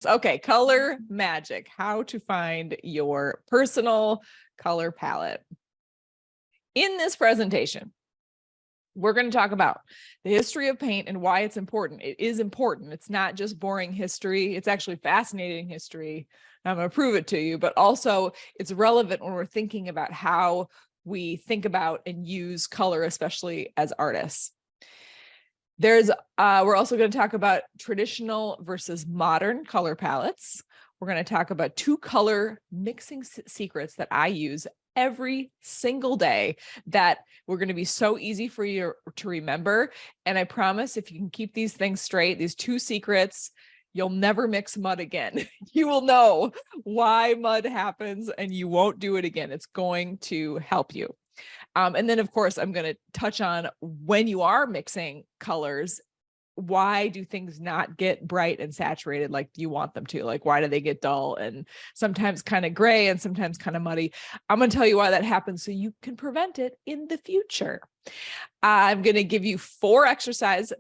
Okay, color magic, how to find your personal color palette. In this presentation, we're going to talk about the history of paint and why it's important. It is important. It's not just boring history. It's actually fascinating history. I'm going to prove it to you, but also it's relevant when we're thinking about how we think about and use color, especially as artists. We're also going to talk about traditional versus modern color palettes. We're going to talk about 2 color mixing secrets that I use every single day that were going to be so easy for you to remember. And I promise if you can keep these things straight, these 2 secrets, you'll never mix mud again. You will know why mud happens and you won't do it again. It's going to help you. And then, of course, I'm going to touch on when you are mixing colors, why do things not get bright and saturated like you want them to? Like, why do they get dull and sometimes kind of gray and sometimes kind of muddy? I'm going to tell you why that happens so you can prevent it in the future. I'm going to give you 4 exercises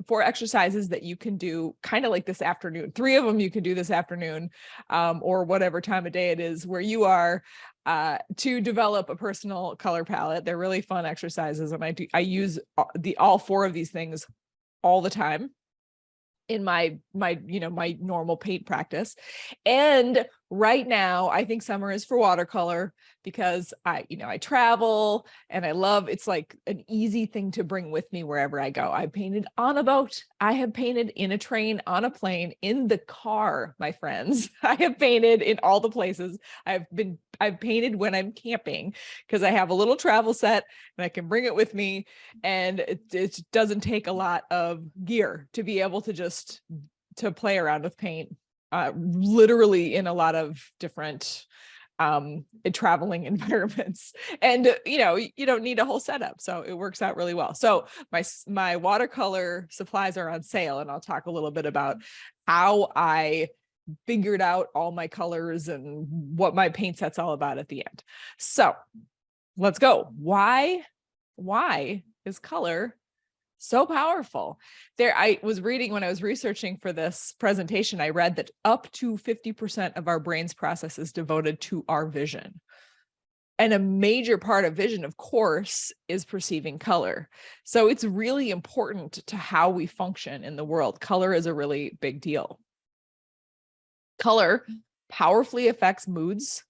that you can do kind of like this afternoon. 3 of them you can do this afternoon or whatever time of day it is where you are to develop a personal color palette. They're really fun exercises. And I use all 4 of these things all the time in my normal paint practice. And right now, I think summer is for watercolor because I travel and it's like an easy thing to bring with me wherever I go. I painted on a boat. I have painted in a train, on a plane, in the car, my friends. I have painted in all the places. I've painted when I'm camping because I have a little travel set and I can bring it with me. And it doesn't take a lot of gear to be able to play around with paint, literally in a lot of different traveling environments. And you don't need a whole setup, so it works out really well. So my watercolor supplies are on sale, and I'll talk a little bit about how I figured out all my colors and what my paint set's all about at the end. So let's go. Why is color so powerful? I was reading when I was researching for this presentation, I read that up to 50% of our brain's process is devoted to our vision. And a major part of vision, of course, is perceiving color. So it's really important to how we function in the world. Color is a really big deal. Color powerfully affects moods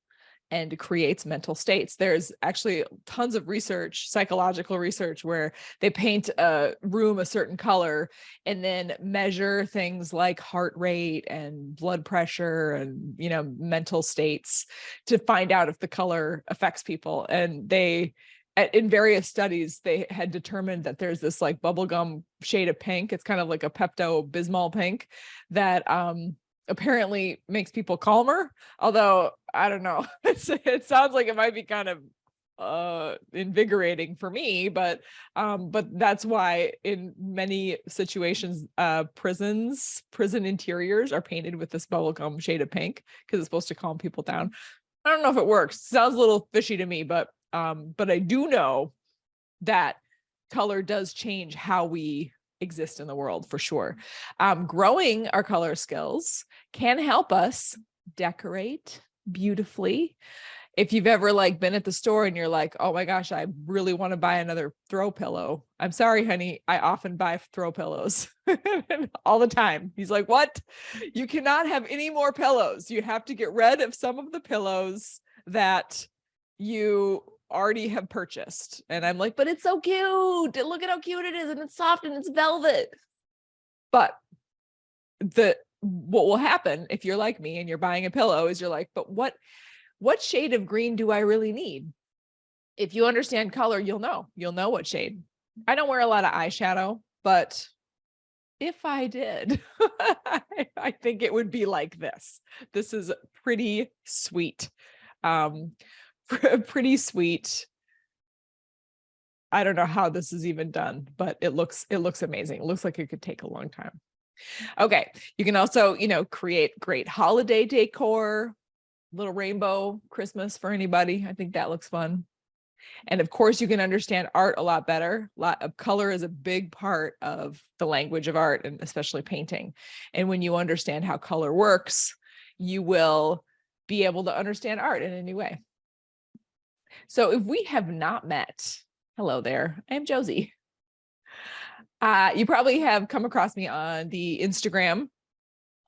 and creates mental states. There's actually tons of research, psychological research, where they paint a room a certain color and then measure things like heart rate and blood pressure and, mental states to find out if the color affects people. And in various studies, they had determined that there's this like bubblegum shade of pink. It's kind of like a Pepto-Bismol pink that, apparently makes people calmer, although I don't know. It sounds like it might be kind of invigorating for me, but that's why in many situations prison interiors are painted with this bubblegum shade of pink because it's supposed to calm people down. I don't know if it works. Sounds a little fishy to me, but I do know that color does change how we exist in the world for sure. Growing our color skills can help us decorate beautifully. If you've ever been at the store and you're like, oh my gosh, I really want to buy another throw pillow. I'm sorry, honey. I often buy throw pillows all the time. He's like, what? You cannot have any more pillows. You have to get rid of some of the pillows that you already have purchased. And I'm like, but it's so cute. Look at how cute it is. And it's soft and it's velvet. But what will happen if you're like me and you're buying a pillow is you're like, but what shade of green do I really need? If you understand color, you'll know what shade. I don't wear a lot of eyeshadow, but if I did, I think it would be like this. This is pretty sweet. Pretty sweet. I don't know how this is even done, but it looks amazing. It looks like it could take a long time. Okay. You can also, create great holiday decor, little rainbow Christmas for anybody. I think that looks fun. And of course, you can understand art a lot better. Color is a big part of the language of art, and especially painting. And when you understand how color works, you will be able to understand art in a new way. So if we have not met, hello there, I'm Josie. You probably have come across me on the Instagram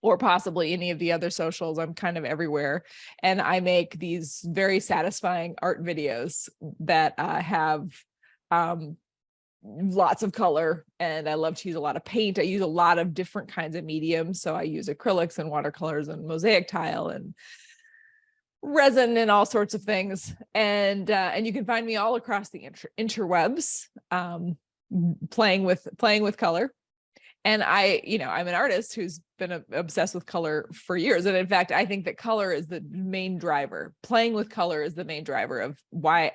or possibly any of the other socials. I'm kind of everywhere. And I make these very satisfying art videos that have lots of color, and I love to use a lot of paint. I use a lot of different kinds of mediums. So I use acrylics and watercolors and mosaic tile and resin and all sorts of things. And you can find me all across the interwebs, playing with color. And I'm an artist who's been obsessed with color for years. And in fact, I think that color is the main driver. Playing with color is the main driver of why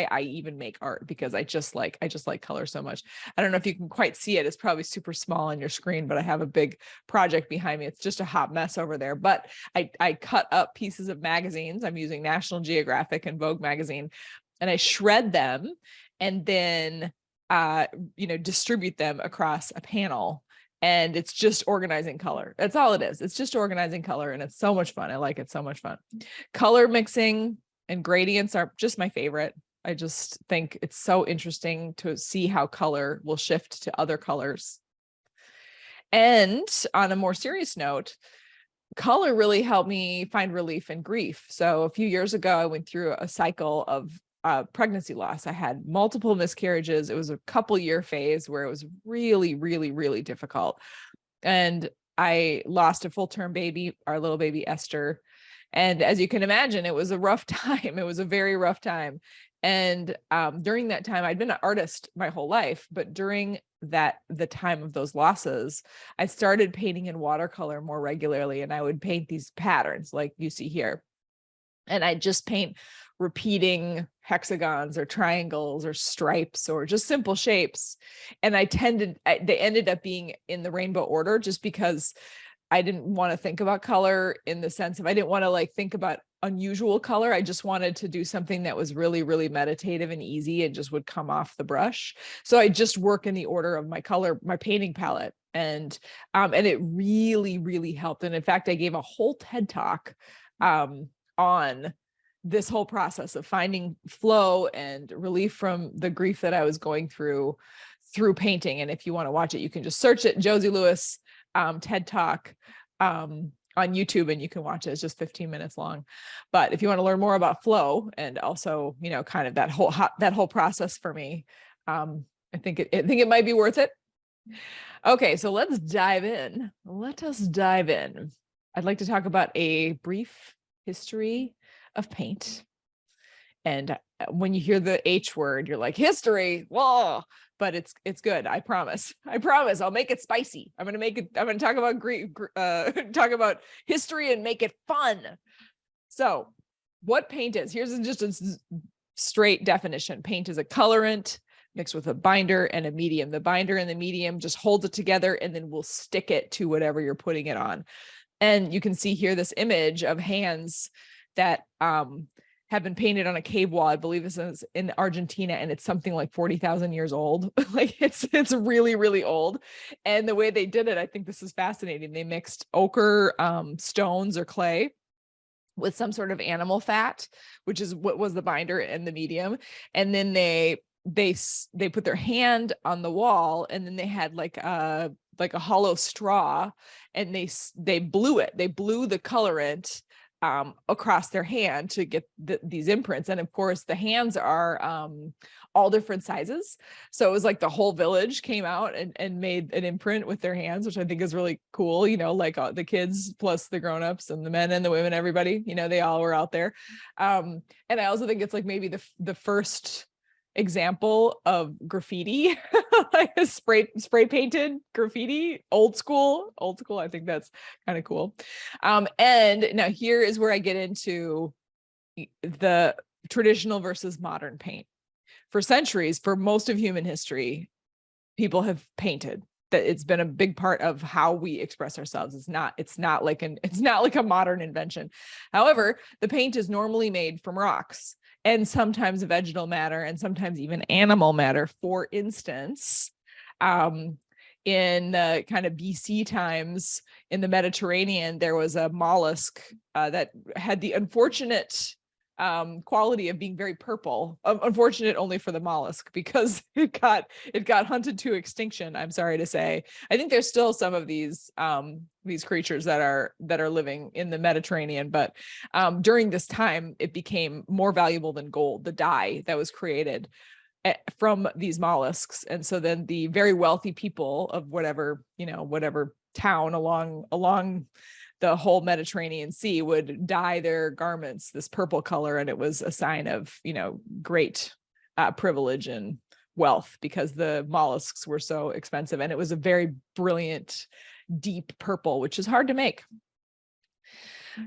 I even make art, because I just like color so much. I don't know if you can quite see it. It's probably super small on your screen, but I have a big project behind me. It's just a hot mess over there. But I cut up pieces of magazines. I'm using National Geographic and Vogue magazine, and I shred them and then distribute them across a panel. And it's just organizing color. That's all it is. It's just organizing color, and it's so much fun. I like it so much fun. Color mixing and gradients are just my favorite. I just think it's so interesting to see how color will shift to other colors. And on a more serious note, color really helped me find relief in grief. So a few years ago, I went through a cycle of pregnancy loss. I had multiple miscarriages. It was a couple-year phase where it was really, really, really difficult. And I lost a full-term baby, our little baby Esther. And as you can imagine, it was a rough time. It was a very rough time. And during that time, I'd been an artist my whole life, but during the time of those losses, I started painting in watercolor more regularly, and I would paint these patterns like you see here. And I just paint repeating hexagons or triangles or stripes or just simple shapes. And they ended up being in the rainbow order, just because I didn't want to think about color in the sense of, I didn't want to think about unusual color. I just wanted to do something that was really, really meditative and easy and just would come off the brush. So I just work in the order of my painting palette. And it really, really helped. And in fact, I gave a whole TED talk on this whole process of finding flow and relief from the grief that I was going through painting. And if you want to watch it, you can just search it, Josie Lewis TED Talk on YouTube, and you can watch it. It's just 15 minutes long. But if you want to learn more about flow and also, kind of that whole process for me, I think it might be worth it. Okay, so let's dive in. Let us dive in. I'd like to talk about a brief history of paint. And when you hear the H word, you're like, history, whoa, but it's good. I promise. I'll make it spicy. I'm going to talk about talk about history and make it fun. So what paint is, here's just a straight definition. Paint is a colorant mixed with a binder and a medium. The binder and the medium just holds it together, and then we'll stick it to whatever you're putting it on. And you can see here this image of hands that have been painted on a cave wall. I believe this is in Argentina, and it's something like 40,000 years old. It's really, really old. And the way they did it, I think this is fascinating. They mixed ochre stones or clay with some sort of animal fat, which is what was the binder and the medium. And then they put their hand on the wall, and then they had like a hollow straw, and they blew it. They blew the colorant across their hand to get these imprints. And of course, the hands are all different sizes. So it was like the whole village came out and made an imprint with their hands, which I think is really cool. The kids plus the grownups and the men and the women, everybody, they all were out there. And I also think it's like maybe the first example of graffiti, like a spray painted graffiti, old school. I think that's kind of cool. And now here is where I get into the traditional versus modern paint. For centuries, for most of human history, people have painted. That it's been a big part of how we express ourselves. It's not like a modern invention. However, the paint is normally made from rocks. and sometimes vegetal matter, and sometimes even animal matter. For instance, in kind of BC times in the Mediterranean, there was a mollusk that had the unfortunate quality of being very purple. Unfortunate only for the mollusk, because it got hunted to extinction, I'm sorry to say. I think there's still some of these creatures that are living in the Mediterranean, but during this time it became more valuable than gold, the dye that was created from these mollusks. And so then the very wealthy people of whatever town along the whole Mediterranean Sea would dye their garments this purple color, and it was a sign of great privilege and wealth, because the mollusks were so expensive, and it was a very brilliant deep purple, which is hard to make.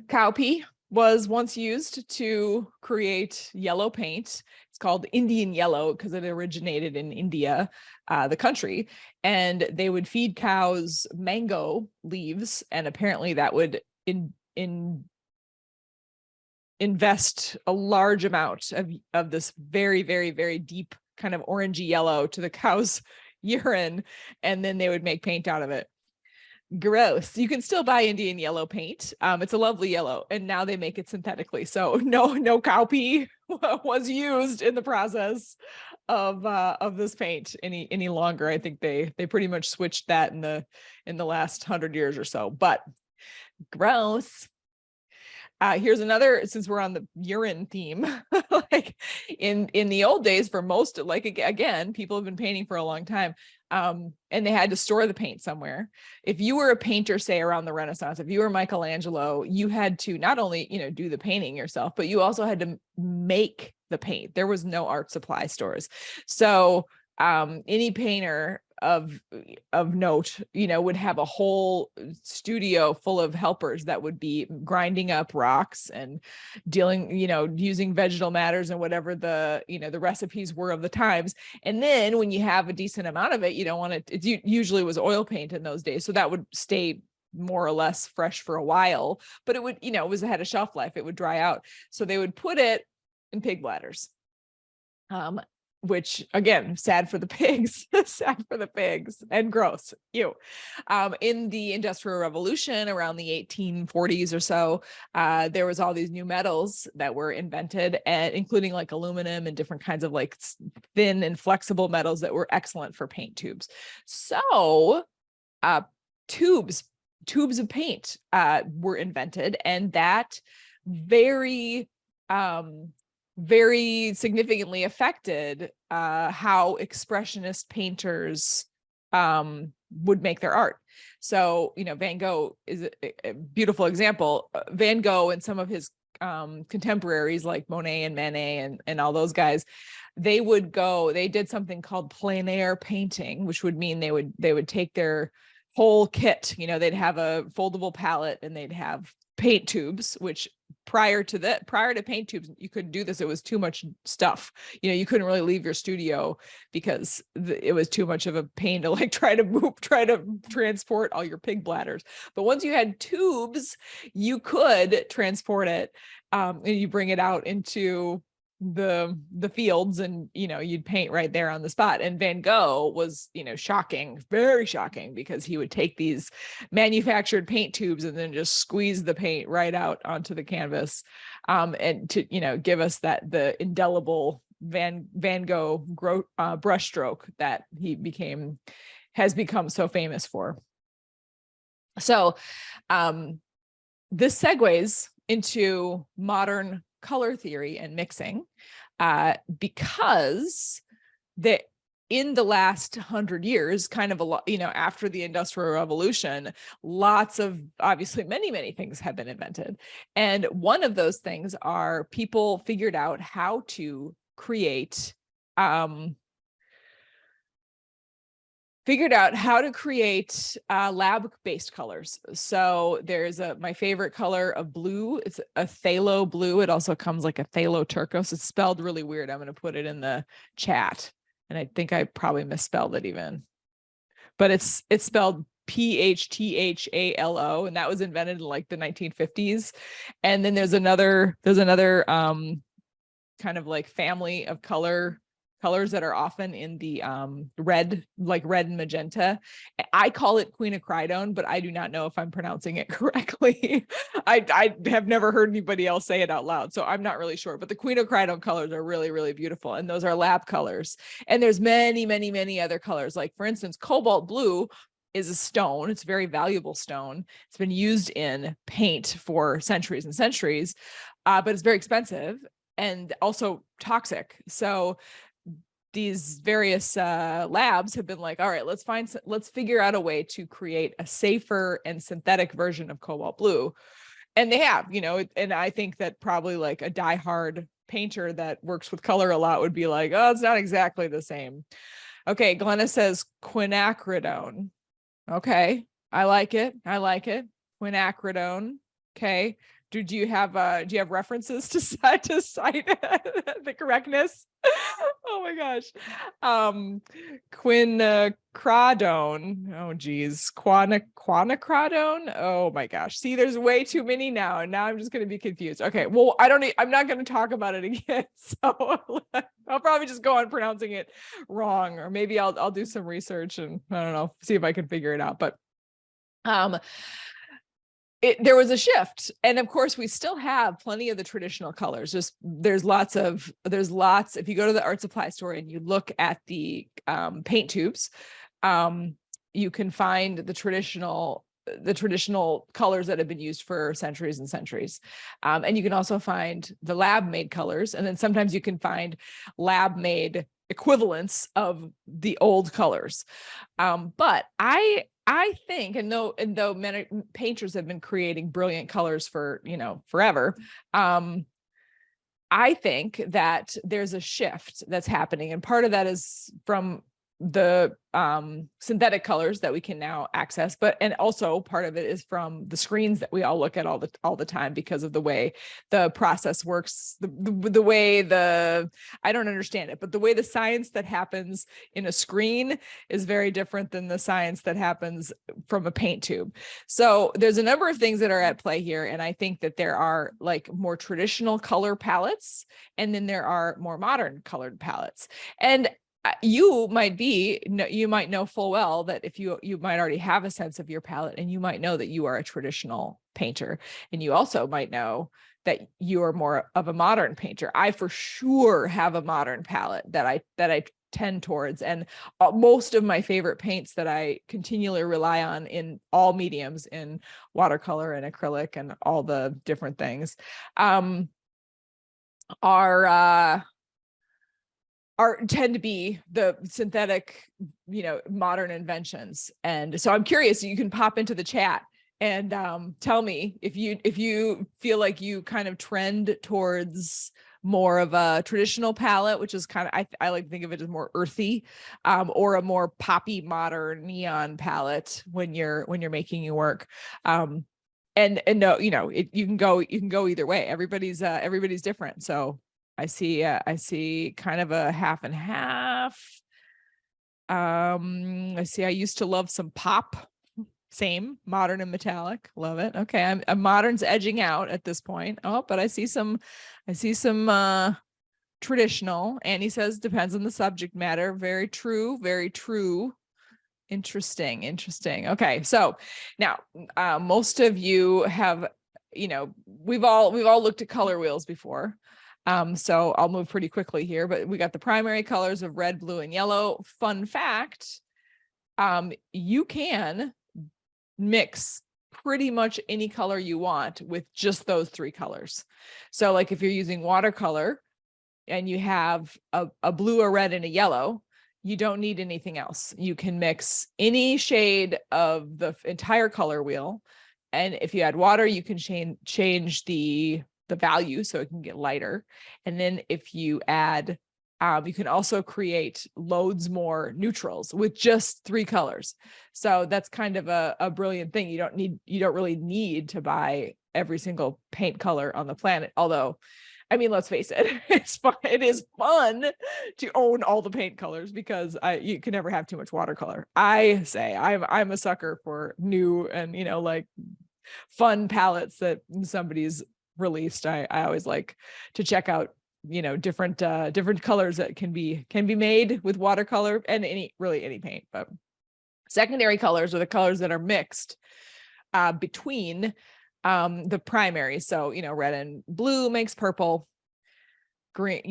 Cowpea was once used to create yellow paint. It's called Indian yellow because it originated in India, the country, and they would feed cows mango leaves, and apparently that would invest a large amount of this very, very, very deep kind of orangey yellow to the cow's urine, and then they would make paint out of it. Gross. You can still buy Indian yellow paint. It's a lovely yellow, and now they make it synthetically. So no cowpea was used in the process of this paint any longer. I think they pretty much switched that in the last 100 years or so. But gross. Here's another, since we're on the urine theme, like in the old days, for most, like, again, people have been painting for a long time, and they had to store the paint somewhere. If you were a painter, say around the Renaissance, if you were Michelangelo, you had to not only, do the painting yourself, but you also had to make the paint. There was no art supply stores. So any painter of note, would have a whole studio full of helpers that would be grinding up rocks and dealing, using vegetal matters and whatever the recipes were of the times. And then when you have a decent amount of it, you don't want it usually was oil paint in those days, so that would stay more or less fresh for a while, but it would, it had a shelf life, it would dry out. So they would put it in pig bladders. Which again, sad for the pigs, and gross. In the Industrial Revolution around the 1840s or so, there was all these new metals that were invented, and including like aluminum and different kinds of like thin and flexible metals that were excellent for paint tubes. So tubes of paint were invented, and that very significantly affected how expressionist painters would make their art. So, Van Gogh is a beautiful example. Van Gogh and some of his contemporaries like Monet and Manet and all those guys, they did something called plein air painting, which would mean they would take their whole kit, they'd have a foldable palette and they'd have paint tubes, which prior to paint tubes, you couldn't do this. It was too much stuff. You couldn't really leave your studio because it was too much of a pain to like try to transport all your pig bladders. But once you had tubes, you could transport it, and you bring it out into the fields, and you'd paint right there on the spot. And Van Gogh was shocking, very shocking, because he would take these manufactured paint tubes and then just squeeze the paint right out onto the canvas, and to give us the indelible Van Gogh brushstroke that he has become so famous for. So this segues into modern color theory and mixing, because in the last 100 years, kind of a lot, after the Industrial Revolution, lots of, obviously many things have been invented. And one of those things are people figured out how to create lab-based colors. So there's my favorite color of blue. It's a phthalo blue. It also comes like a phthalo turquoise. It's spelled really weird. I'm going to put it in the chat, and I think I probably misspelled it even, but it's spelled PHTHALO, and that was invented in like the 1950s. And then there's another kind of like family of colors that are often in the red, like red and magenta. I call it quinacridone, but I do not know if I'm pronouncing it correctly. I have never heard anybody else say it out loud, so I'm not really sure. But the quinacridone colors are really, really beautiful, and those are lab colors. And there's many, many, many other colors. Like, for instance, cobalt blue is a stone. It's a very valuable stone. It's been used in paint for centuries and centuries, but it's very expensive and also toxic. So these various labs have been like, all right, let's figure out a way to create a safer and synthetic version of cobalt blue. And they have, and I think that probably like a diehard painter that works with color a lot would be like, oh, it's not exactly the same. Okay, Glenna says quinacridone. Okay, I like it. Quinacridone. Okay. Do you have references to cite the correctness? Oh my gosh. Quinacridone. Oh geez. Quinacridone. Oh my gosh. See, there's way too many now, and now I'm just going to be confused. Okay. Well, I'm not going to talk about it again. So I'll probably just go on pronouncing it wrong, or maybe I'll do some research and I don't know, see if I can figure it out. But there was a shift, and of course we still have plenty of the traditional colors. There's lots if you go to the art supply store and you look at the paint tubes, you can find the traditional colors that have been used for centuries and centuries, and you can also find the lab made colors, and then sometimes you can find lab made equivalents of the old colors. But I think, and though many painters have been creating brilliant colors for, forever, I think that there's a shift that's happening. And part of that is from the synthetic colors that we can now access, and also part of it is from the screens that we all look at all the time, because of the way the process works, the way I don't understand it, but the way the science that happens in a screen is very different than the science that happens from a paint tube. So there's a number of things that are at play here, and I think that there are like more traditional color palettes, and then there are more modern colored palettes. And you might know full well that if you might already have a sense of your palette, and you might know that you are a traditional painter, and you also might know that you are more of a modern painter. I for sure have a modern palette that I tend towards, and most of my favorite paints that I continually rely on in all mediums, in watercolor and acrylic and all the different things, tend to be the synthetic, modern inventions. And so I'm curious, you can pop into the chat and tell me if you feel like you kind of trend towards more of a traditional palette, which is kind of, I like to think of it as more earthy, or a more poppy, modern neon palette when you're making your work. And no, you can go either way. Everybody's different. So I see kind of a half and half. I used to love some pop. Same, modern and metallic. Love it. Okay, I'm modern's edging out at this point. Oh, but I see some traditional. Annie says depends on the subject matter. Very true, very true. Interesting. Okay, so now most of you have, we've all looked at color wheels before. So I'll move pretty quickly here, but we got the primary colors of red, blue, and yellow. Fun fact, you can mix pretty much any color you want with just those three colors. So like if you're using watercolor and you have a blue, a red, and a yellow, you don't need anything else. You can mix any shade of the entire color wheel. And if you add water, you can change the value so it can get lighter. And then if you add, you can also create loads more neutrals with just three colors. So that's kind of a brilliant thing. You don't really need to buy every single paint color on the planet. Although, I mean, let's face it, it's fun. It is fun to own all the paint colors, because you can never have too much watercolor. I say I'm a sucker for new and, like fun palettes that somebody's released. I always like to check out different colors that can be made with watercolor and any paint. But secondary colors are the colors that are mixed between the primary. So, red and blue makes purple, green,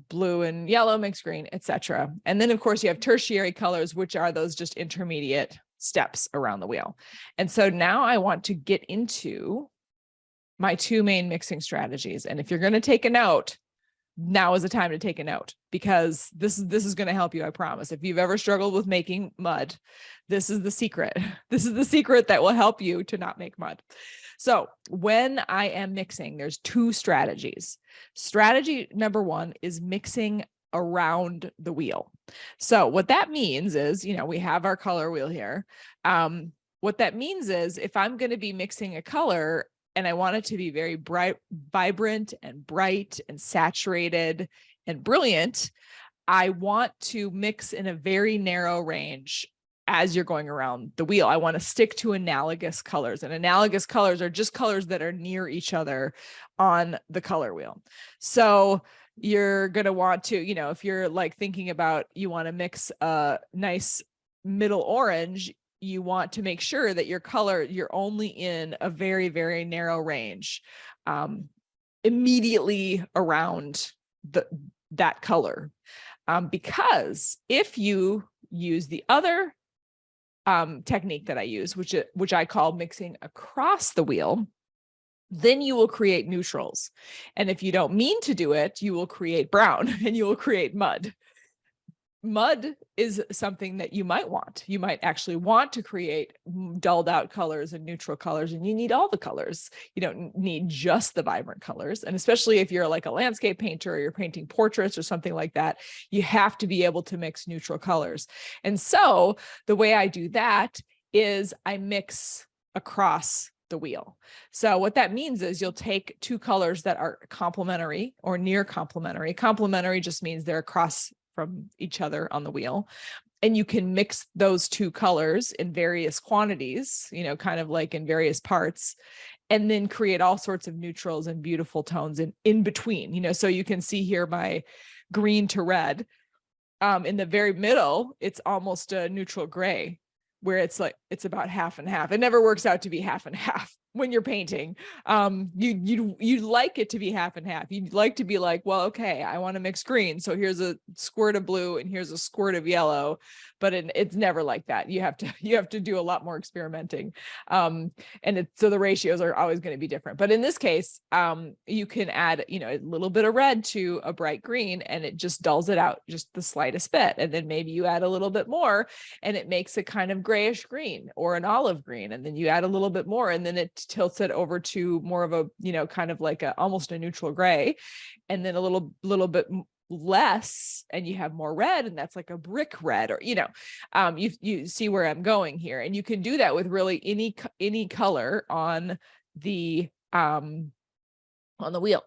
blue and yellow makes green, etc. And then of course you have tertiary colors, which are those just intermediate steps around the wheel. And so now I want to get into my two main mixing strategies. And if you're going to take a note, now is the time to take a note, because this is going to help you. I promise. If you've ever struggled with making mud, this is the secret. This is the secret that will help you to not make mud. So when I am mixing, there's two strategies. Strategy number one is mixing around the wheel. So what that means is, we have our color wheel here. What that means is if I'm going to be mixing a color and I want it to be very bright, vibrant and bright and saturated and brilliant, I want to mix in a very narrow range as you're going around the wheel. I want to stick to analogous colors, and analogous colors are just colors that are near each other on the color wheel. So you're going to want to, if you're like thinking about, you want to mix a nice middle orange, you want to make sure that your color, you're only in a very, very narrow range immediately around that color. Because if you use the other technique that I use, which I call mixing across the wheel, then you will create neutrals. And if you don't mean to do it, you will create brown and you will create mud. Mud is something that you might want. You might actually want to create dulled out colors and neutral colors, and you need all the colors. You don't need just the vibrant colors. And especially if you're like a landscape painter or you're painting portraits or something like that, you have to be able to mix neutral colors. And so the way I do that is I mix across the wheel. So what that means is you'll take two colors that are complementary or near complementary. Complementary just means they're across from each other on the wheel. And you can mix those two colors in various quantities, kind of like in various parts, and then create all sorts of neutrals and beautiful tones in between, so you can see here my green to red. In the very middle, it's almost a neutral gray, where it's about half and half. It never works out to be half and half when you're painting. You'd like it to be half and half. You'd like to be like, well, okay, I want to mix green, so here's a squirt of blue and here's a squirt of yellow. But it's never like that. You have to do a lot more experimenting. So the ratios are always going to be different. But in this case, you can add, a little bit of red to a bright green, and it just dulls it out just the slightest bit. And then maybe you add a little bit more, and it makes a kind of grayish green or an olive green. And then you add a little bit more, and then it tilts it over to more of a, kind of like almost a neutral gray, and then a little bit less, and you have more red, and that's like a brick red, or you see where I'm going here. And you can do that with really any color on the wheel.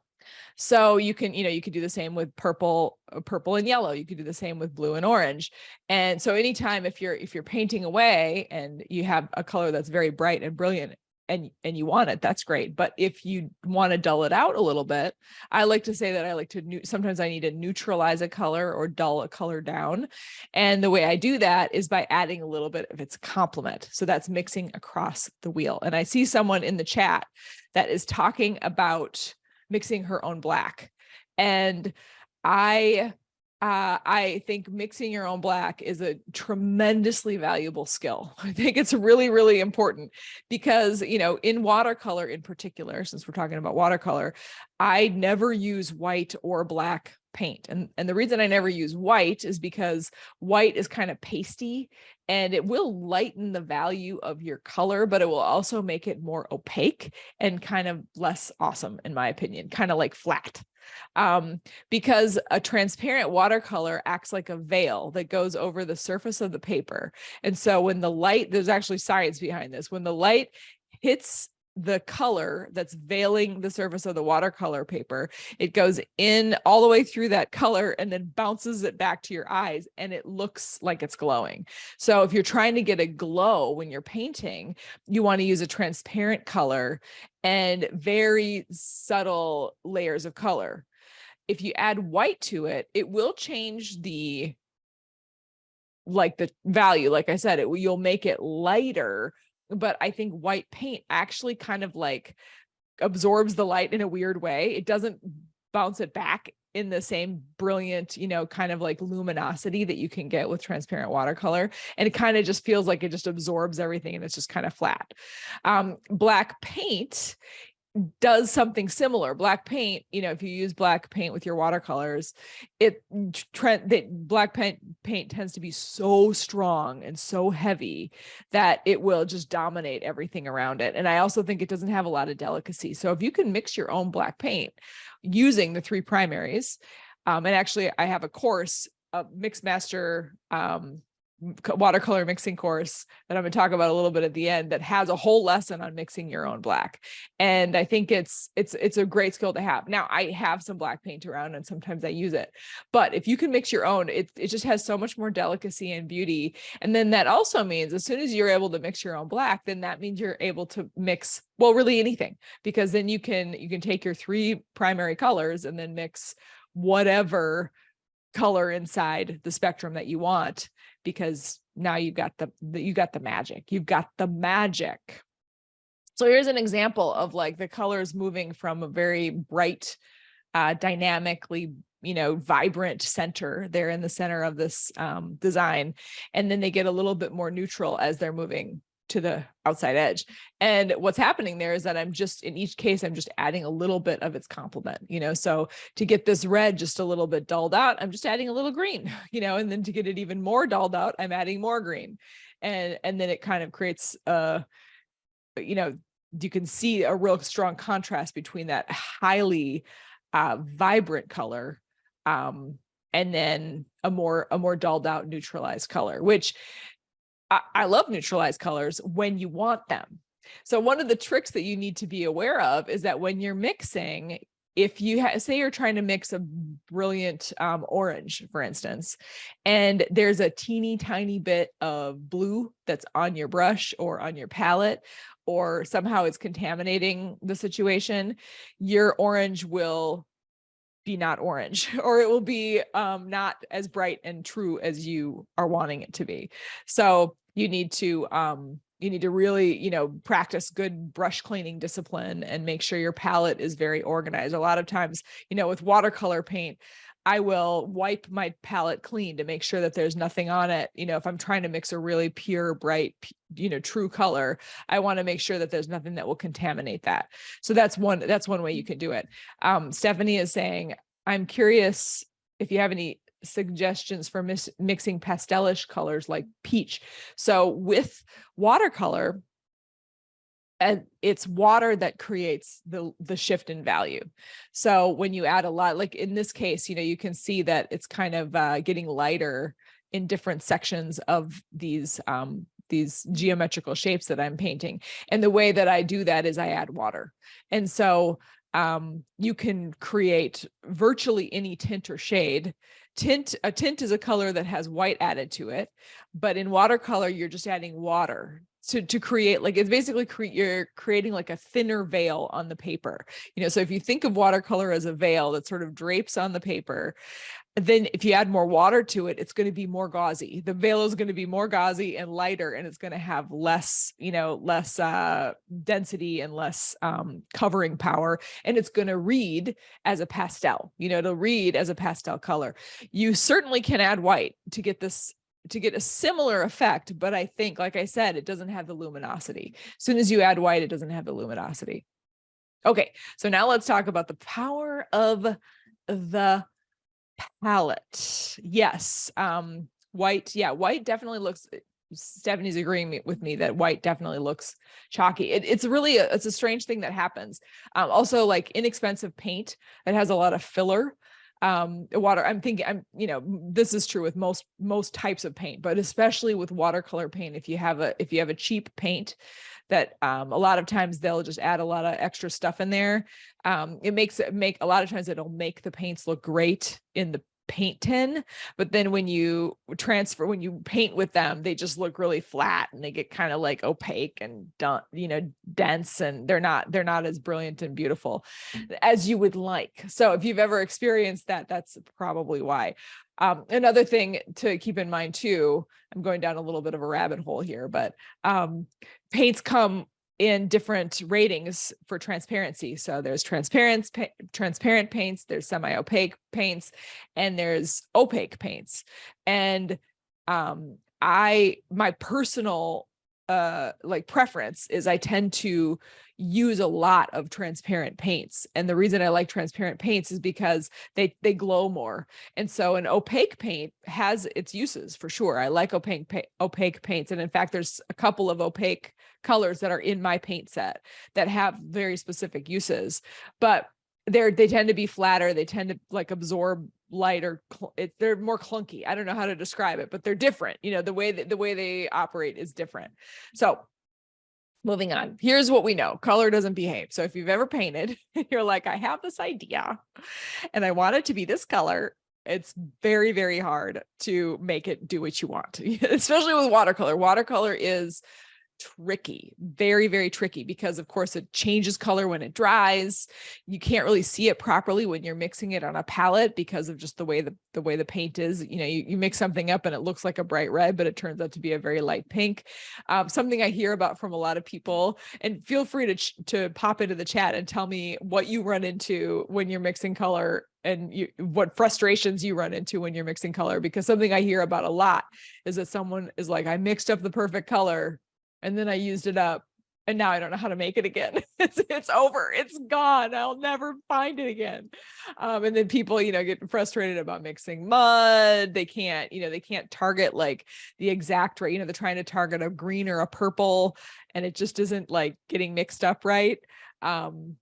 So you can do the same with purple and yellow. You could do the same with blue and orange. And so anytime if you're painting away and you have a color that's very bright and brilliant, and you want it, that's great. But if you want to dull it out a little bit, I like to say that sometimes I need to neutralize a color or dull a color down. And the way I do that is by adding a little bit of its complement. So that's mixing across the wheel. And I see someone in the chat that is talking about mixing her own black. And I think mixing your own black is a tremendously valuable skill. I think it's really, really important because, in watercolor in particular, since we're talking about watercolor, I never use white or black paint. And the reason I never use white is because white is kind of pasty, and it will lighten the value of your color, but it will also make it more opaque and kind of less awesome, in my opinion, kind of like flat. Because a transparent watercolor acts like a veil that goes over the surface of the paper. And so when the light, there's actually science behind this, when the light hits the color that's veiling the surface of the watercolor paper, it goes in all the way through that color and then bounces it back to your eyes, and it looks like it's glowing. So if you're trying to get a glow when you're painting, you want to use a transparent color and very subtle layers of color. if you add white to it, it will change the value. Like I said, you'll make it lighter, but I think white paint actually kind of like absorbs the light in a weird way. It doesn't bounce it back in the same brilliant, kind of like luminosity that you can get with transparent watercolor. And it kind of just feels like it just absorbs everything and it's just kind of flat. Black paint does something similar. Black paint, if you use black paint with your watercolors, black paint tends to be so strong and so heavy that it will just dominate everything around it. And I also think it doesn't have a lot of delicacy. So if you can mix your own black paint using the 3 primaries, and actually I have a course, a Mixmaster watercolor mixing course that I'm going to talk about a little bit at the end that has a whole lesson on mixing your own black. And I think it's a great skill to have. Now I have some black paint around and sometimes I use it, but if you can mix your own, it just has so much more delicacy and beauty. And then that also means as soon as you're able to mix your own black, then that means you're able to mix, well, really anything, because then you can take your 3 primary colors and then mix whatever color inside the spectrum that you want, because now you got the magic. You've got the magic. So here's an example of like the colors moving from a very bright, dynamically, vibrant center there in the center of this design. And then they get a little bit more neutral as they're moving to the outside edge. And what's happening there is that in each case, I'm just adding a little bit of its complement, so to get this red just a little bit dulled out, I'm just adding a little green, and then to get it even more dulled out, I'm adding more green. And then it kind of creates, you can see a real strong contrast between that highly vibrant color and then a more dulled out neutralized color, which I love neutralized colors when you want them. So one of the tricks that you need to be aware of is that when you're mixing, if you say you're trying to mix a brilliant orange, for instance, and there's a teeny tiny bit of blue that's on your brush or on your palette, or somehow it's contaminating the situation, your orange will be not orange, or it will be not as bright and true as you are wanting it to be. So you need to really, practice good brush cleaning discipline and make sure your palette is very organized. A lot of times, with watercolor paint, I will wipe my palette clean to make sure that there's nothing on it. If I'm trying to mix a really pure, bright, true color, I want to make sure that there's nothing that will contaminate that. So that's one way you can do it. Stephanie is saying, I'm curious if you have any suggestions for mixing pastelish colors like peach. So with watercolor, and it's water that creates the shift in value. So when you add a lot, like in this case, you can see that it's kind of getting lighter in different sections of these geometrical shapes that I'm painting. And the way that I do that is I add water. And so you can create virtually any tint or shade. A tint is a color that has white added to it, but in watercolor, you're just adding water to create, like, it's basically you're creating like a thinner veil on the paper. So if you think of watercolor as a veil that sort of drapes on the paper, then if you add more water to it, it's going to be more gauzy. The veil is going to be more gauzy and lighter, and it's going to have less density and less covering power. And it's going to read as a pastel, it'll read as a pastel color. You certainly can add white to get a similar effect, but I think, like I said, it doesn't have the luminosity. As soon as you add white, it doesn't have the luminosity. Okay, so now let's talk about the power of the palette. Yes, white definitely looks, Stephanie's agreeing with me that white definitely looks chalky. It's a strange thing that happens. Also, like inexpensive paint that has a lot of filler. Water, this is true with most types of paint, but especially with watercolor paint, if you have a cheap paint that a lot of times they'll just add a lot of extra stuff in there. A lot of times it'll make the paints look great in paint tin, but then when you paint with them, they just look really flat and they get kind of like opaque and dense, and they're not as brilliant and beautiful as you would like. So if you've ever experienced that, that's probably why. Another thing to keep in mind too, I'm going down a little bit of a rabbit hole here, but paints come in different ratings for transparency. So there's transparent paints, there's semi-opaque paints, and there's opaque paints. And my personal preference is I tend to use a lot of transparent paints. And the reason I like transparent paints is because they glow more. And so an opaque paint has its uses for sure. I like opaque paints. And in fact, there's a couple of opaque colors that are in my paint set that have very specific uses, but they tend to be flatter. They tend to like absorb light, or they're more clunky. I don't know how to describe it, but they're different. The way they operate is different. So moving on, here's what we know: color doesn't behave. So if you've ever painted and you're like, I have this idea and I want it to be this color, it's very, very hard to make it do what you want, especially with watercolor. Watercolor is tricky, very, very tricky, because of course it changes color when it dries. You can't really see it properly when you're mixing it on a palette because of just the way the paint is. You mix something up and it looks like a bright red, but it turns out to be a very light pink. Something I hear about from a lot of people, and feel free to pop into the chat and tell me what you run into when you're mixing color, and what frustrations you run into when you're mixing color, because something I hear about a lot is that someone is like, I mixed up the perfect color and then I used it up and now I don't know how to make it again. It's over. It's gone. I'll never find it again. And then people, get frustrated about mixing mud. They can't target like the exact right. They're trying to target a green or a purple and it just isn't like getting mixed up right. I'm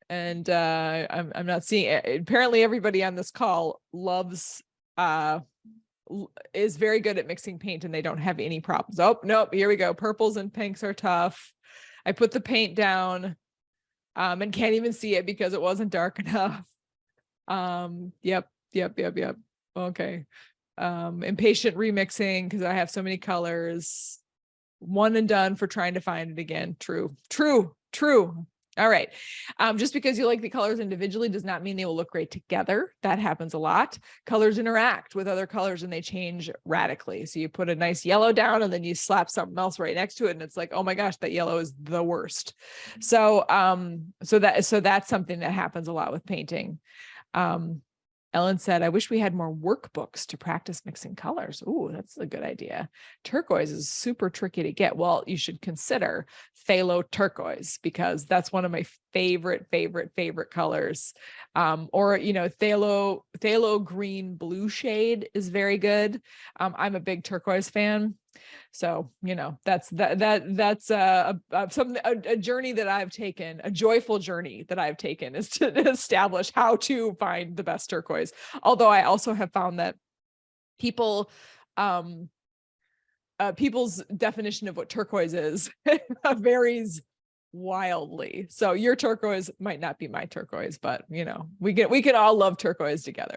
not seeing it. Apparently everybody on this call is very good at mixing paint and they don't have any problems. Oh, nope. Here we go. Purples and pinks are tough. I put the paint down and can't even see it because it wasn't dark enough. Yep. Okay. Impatient remixing because I have so many colors. One and done for trying to find it again. True. All right. Just because you like the colors individually does not mean they will look great together. That happens a lot. Colors interact with other colors and they change radically. So you put a nice yellow down and then you slap something else right next to it. And it's like, oh my gosh, that yellow is the worst. So, so that's something that happens a lot with painting. Ellen said, I wish we had more workbooks to practice mixing colors. Ooh, that's a good idea. Turquoise is super tricky to get. Well, you should consider phthalo turquoise because that's one of my favorite colors. Or, phthalo green blue shade is very good. I'm a big turquoise fan. So, that's a journey that I've taken, a joyful journey that I've taken is to establish how to find the best turquoise. Although I also have found that people's definition of what turquoise is varies wildly. So your turquoise might not be my turquoise, but we can all love turquoise together.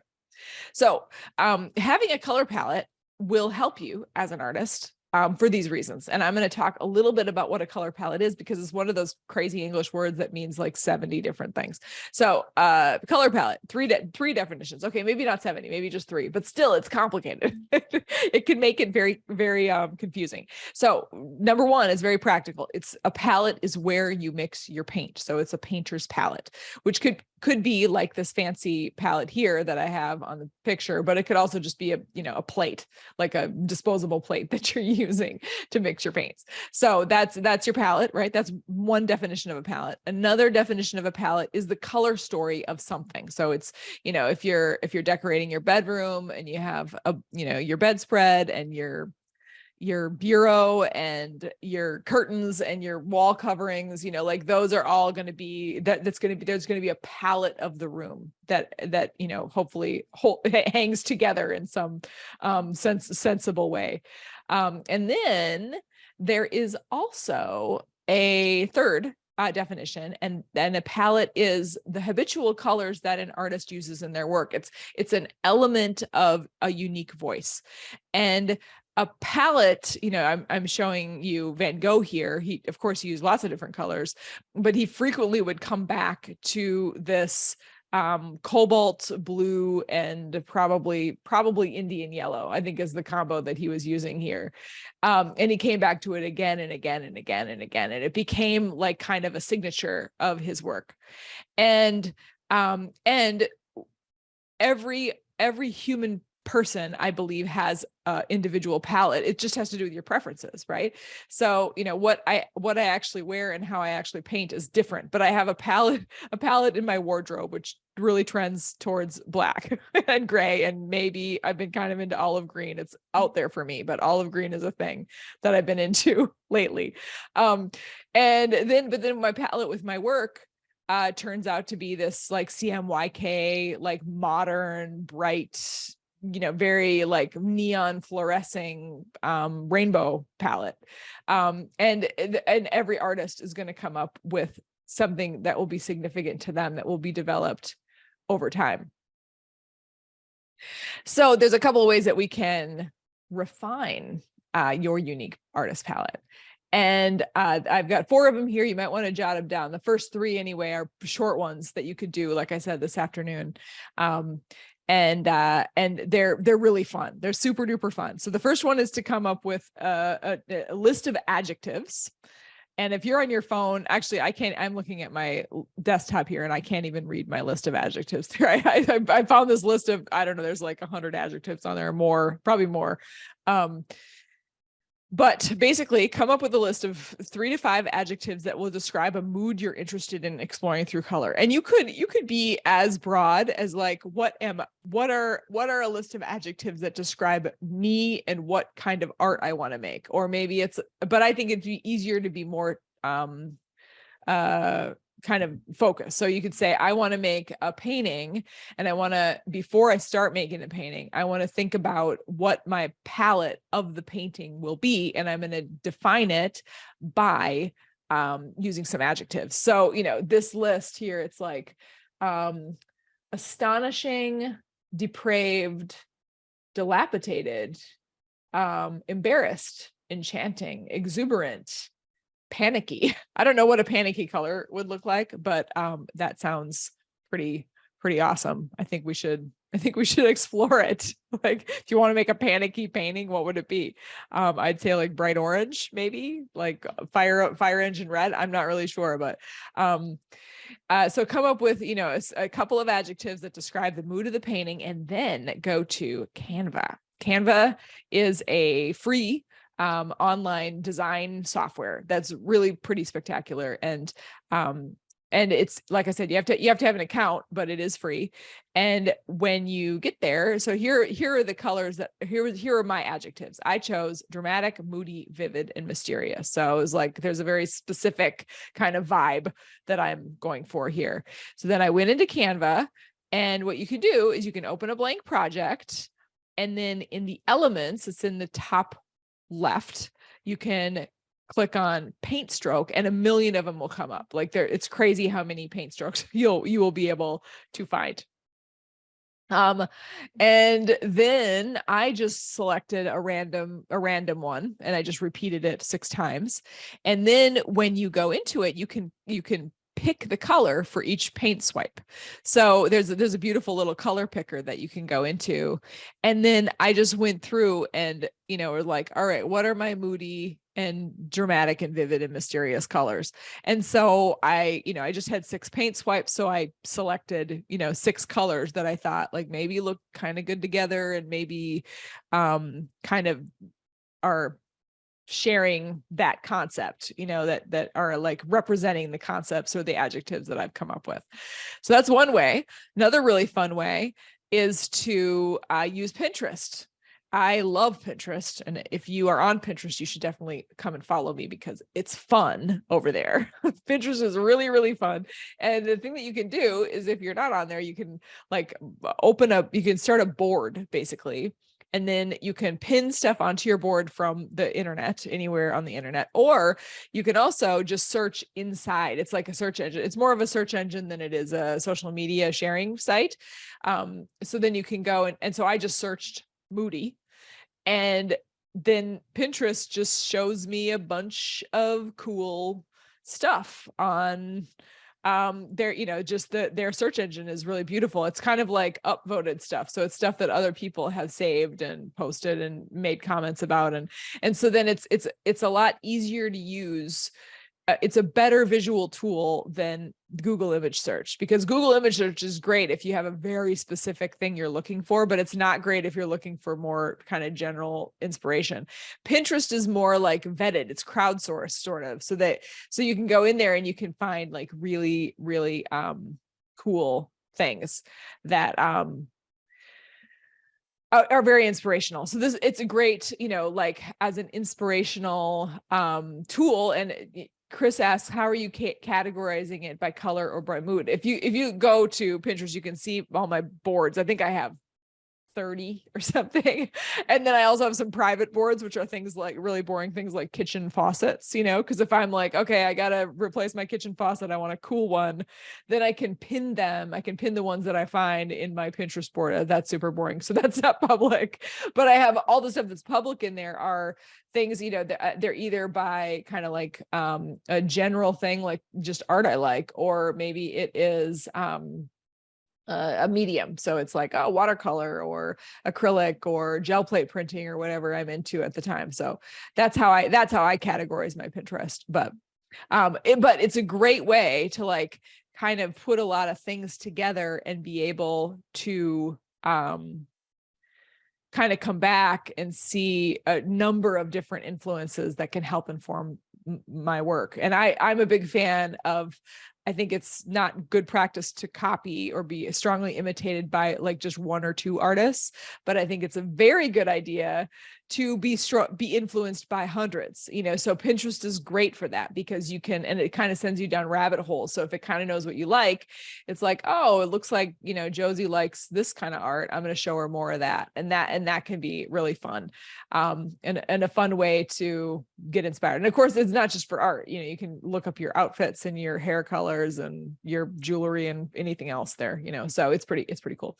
So, having a color palette will help you as an artist for these reasons. And I'm going to talk a little bit about what a color palette is because it's one of those crazy English words that means like 70 different things. So color palette, three definitions. Okay, maybe not 70, maybe just 3, but still it's complicated. It can make it very, very confusing. So number 1 is very practical. It's a palette is where you mix your paint. So it's a painter's palette, which could be like this fancy palette here that I have on the picture, but it could also just be a plate, like a disposable plate that you're using to mix your paints. So that's your palette, right? That's one definition of a palette. Another definition of a palette is the color story of something. So it's, if you're decorating your bedroom and you have your bedspread and your bureau and your curtains and your wall coverings, like those are all going to be there's going to be a palette of the room that hopefully hangs together in some sensible way. And then there is also a third definition, and a palette is the habitual colors that an artist uses in their work. It's an element of a unique voice. And a palette, I'm showing you Van Gogh here. He, of course, used lots of different colors, but he frequently would come back to this cobalt blue and probably Indian yellow, I think, is the combo that he was using here. And he came back to it again and again and again and again. And it became like kind of a signature of his work. And every human person, I believe, has an individual palette. It just has to do with your preferences, right? So, what I actually wear and how I actually paint is different, but I have a palette in my wardrobe, which really trends towards black and gray. And maybe I've been kind of into olive green. It's out there for me, but olive green is a thing that I've been into lately. But then my palette with my work turns out to be this like CMYK, like modern, bright, very like neon fluorescing rainbow palette. And every artist is going to come up with something that will be significant to them, that will be developed over time. So there's a couple of ways that we can refine your unique artist palette. And I've got 4 of them here. You might want to jot them down. The first 3 anyway are short ones that you could do, like I said, this afternoon. And they're really fun. They're super duper fun. So the first one is to come up with a list of adjectives. And if you're on your phone, actually, I'm looking at my desktop here and I can't even read my list of adjectives there. I found this list of, I don't know, there's like 100 adjectives on there, more, probably more. But basically come up with a list of 3 to 5 adjectives that will describe a mood you're interested in exploring through color. And you could be as broad as like, what are a list of adjectives that describe me and what kind of art I want to make? Or maybe but I think it'd be easier to be more kind of focus. So you could say, I want to make a painting, and before I start making a painting, I want to think about what my palette of the painting will be. And I'm going to define it by using some adjectives. So, this list here, it's like astonishing, depraved, dilapidated, embarrassed, enchanting, exuberant, panicky. I don't know what a panicky color would look like, but that sounds pretty awesome. I think we should explore it. Like, if you want to make a panicky painting, what would it be? I'd say like bright orange, maybe like fire engine red. I'm not really sure, but so come up with a couple of adjectives that describe the mood of the painting, and then go to Canva. Canva is a free online design software that's really pretty spectacular. And it's, like I said, you have to have an account, but it is free. And when you get there, so here are the colors here are my adjectives. I chose dramatic, moody, vivid, and mysterious. So it was like, there's a very specific kind of vibe that I'm going for here. So then I went into Canva, and what you can do is you can open a blank project, and then in the elements, it's in the top left, you can click on paint stroke, and a million of them will come up. Like, it's crazy how many paint strokes you will be able to find. And then I just selected a random one, and I just repeated it 6 times. And then when you go into it, you can pick the color for each paint swipe. So there's a beautiful little color picker that you can go into. And then I just went through and, we're like, all right, what are my moody and dramatic and vivid and mysterious colors? And so I just had 6 paint swipes. So I selected, 6 colors that I thought like maybe look kind of good together, and maybe kind of are sharing that concept, that are like representing the concepts or the adjectives that I've come up with. So that's one way. Another really fun way is to use Pinterest. I love Pinterest. And if you are on Pinterest, you should definitely come and follow me, because it's fun over there. Pinterest is really, really fun. And the thing that you can do is, if you're not on there, you can like you can start a board basically. and then you can pin stuff onto your board from the internet, anywhere on the internet, or you can also just search inside. It's like a search engine. It's more of a search engine than it is a social media sharing site. So then you can go and so I just searched Moody, and then Pinterest just shows me a bunch of cool stuff on their, just their search engine is really beautiful. It's kind of like upvoted stuff. So it's stuff that other people have saved and posted and made comments about. And so then it's a lot easier to use. It's a better visual tool than Google image search, because Google image search is great if you have a very specific thing you're looking for, but it's not great if you're looking for more kind of general inspiration. Pinterest is more like vetted. It's crowdsourced sort of, so you can go in there and you can find like really, really cool things that are very inspirational. So it's a great, like as an inspirational tool. And Chris asks, how are you categorizing it by color or by mood? If you go to Pinterest, you can see all my boards. I think I have 30 or something. And then I also have some private boards, which are things like really boring things like kitchen faucets, because if I'm like, okay, I got to replace my kitchen faucet, I want a cool one, then I can pin them. I can pin the ones that I find in my Pinterest board. That's super boring. So that's not public, but I have all the stuff that's public in there are things, they're either by kind of like a general thing, like just art I like, or maybe it is, a medium. So it's like watercolor or acrylic or gel plate printing or whatever I'm into at the time. So that's how I categorize my Pinterest. But it's a great way to like kind of put a lot of things together and be able to kind of come back and see a number of different influences that can help inform my work. And I'm a big fan of, I think it's not good practice to copy or be strongly imitated by like just one or two artists, but I think it's a very good idea to be influenced by hundreds, so Pinterest is great for that because you can, and it kind of sends you down rabbit holes. So if it kind of knows what you like, it's like, oh, it looks like, Josie likes this kind of art. I'm going to show her more of that. And that can be really fun. And a fun way to get inspired. And of course, it's not just for art. You can look up your outfits and your hair colors and your jewelry and anything else there, so it's pretty cool.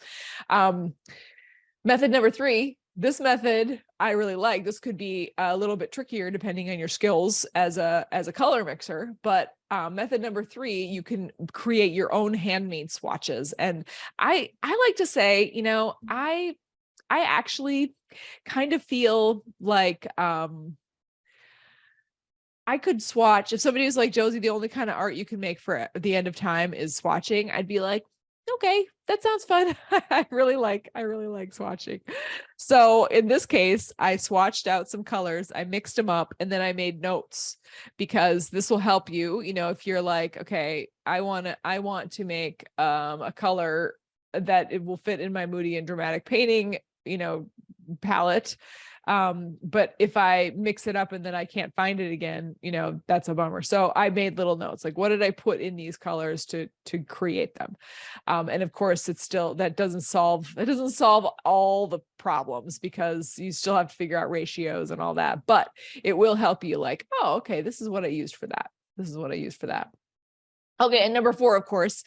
Method number 3, this method I really like. This could be a little bit trickier depending on your skills as a color mixer, but method number 3, you can create your own handmade swatches. And I like to say, I actually kind of feel like I could swatch. If somebody was like, Josie, the only kind of art you can make for the end of time is swatching, I'd be like, okay, that sounds fun. I really like swatching. So in this case, I swatched out some colors, I mixed them up, and then I made notes, because this will help you, if you're like, okay, I want to make a color that it will fit in my moody and dramatic painting, palette. But if I mix it up and then I can't find it again, that's a bummer. So I made little notes, like, what did I put in these colors to create them? And of course that doesn't solve all the problems, because you still have to figure out ratios and all that, but it will help you like, oh, okay, this is what I used for that. This is what I used for that. Okay. And number 4, of course,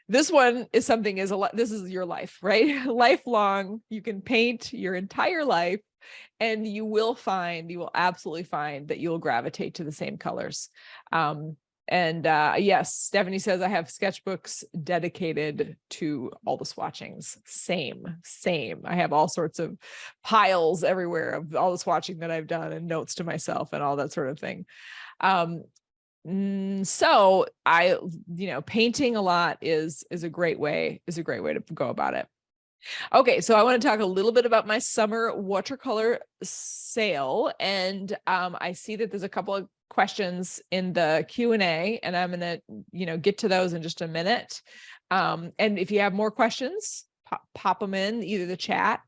this one is something this is your life, right? Lifelong. You can paint your entire life, and you will absolutely find that you'll gravitate to the same colors. Yes, Stephanie says, I have sketchbooks dedicated to all the swatchings. Same. I have all sorts of piles everywhere of all the swatching that I've done and notes to myself and all that sort of thing. So painting a lot is a great way to go about it. Okay, so I want to talk a little bit about my summer watercolor sale, and I see that there's a couple of questions in the Q&A, and I'm going to get to those in just a minute. And if you have more questions, pop them in either the chat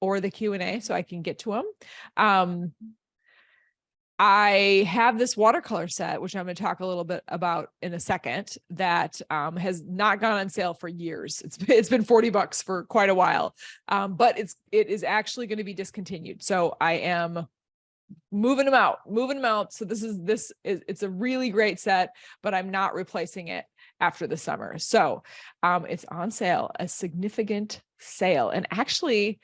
or the Q&A so I can get to them. I have this watercolor set, which I'm going to talk a little bit about in a second, that has not gone on sale for years. It's been $40 for quite a while, but it is actually going to be discontinued. So I am moving them out. So it's a really great set, but I'm not replacing it after the summer. So it's on sale, a significant sale, and actually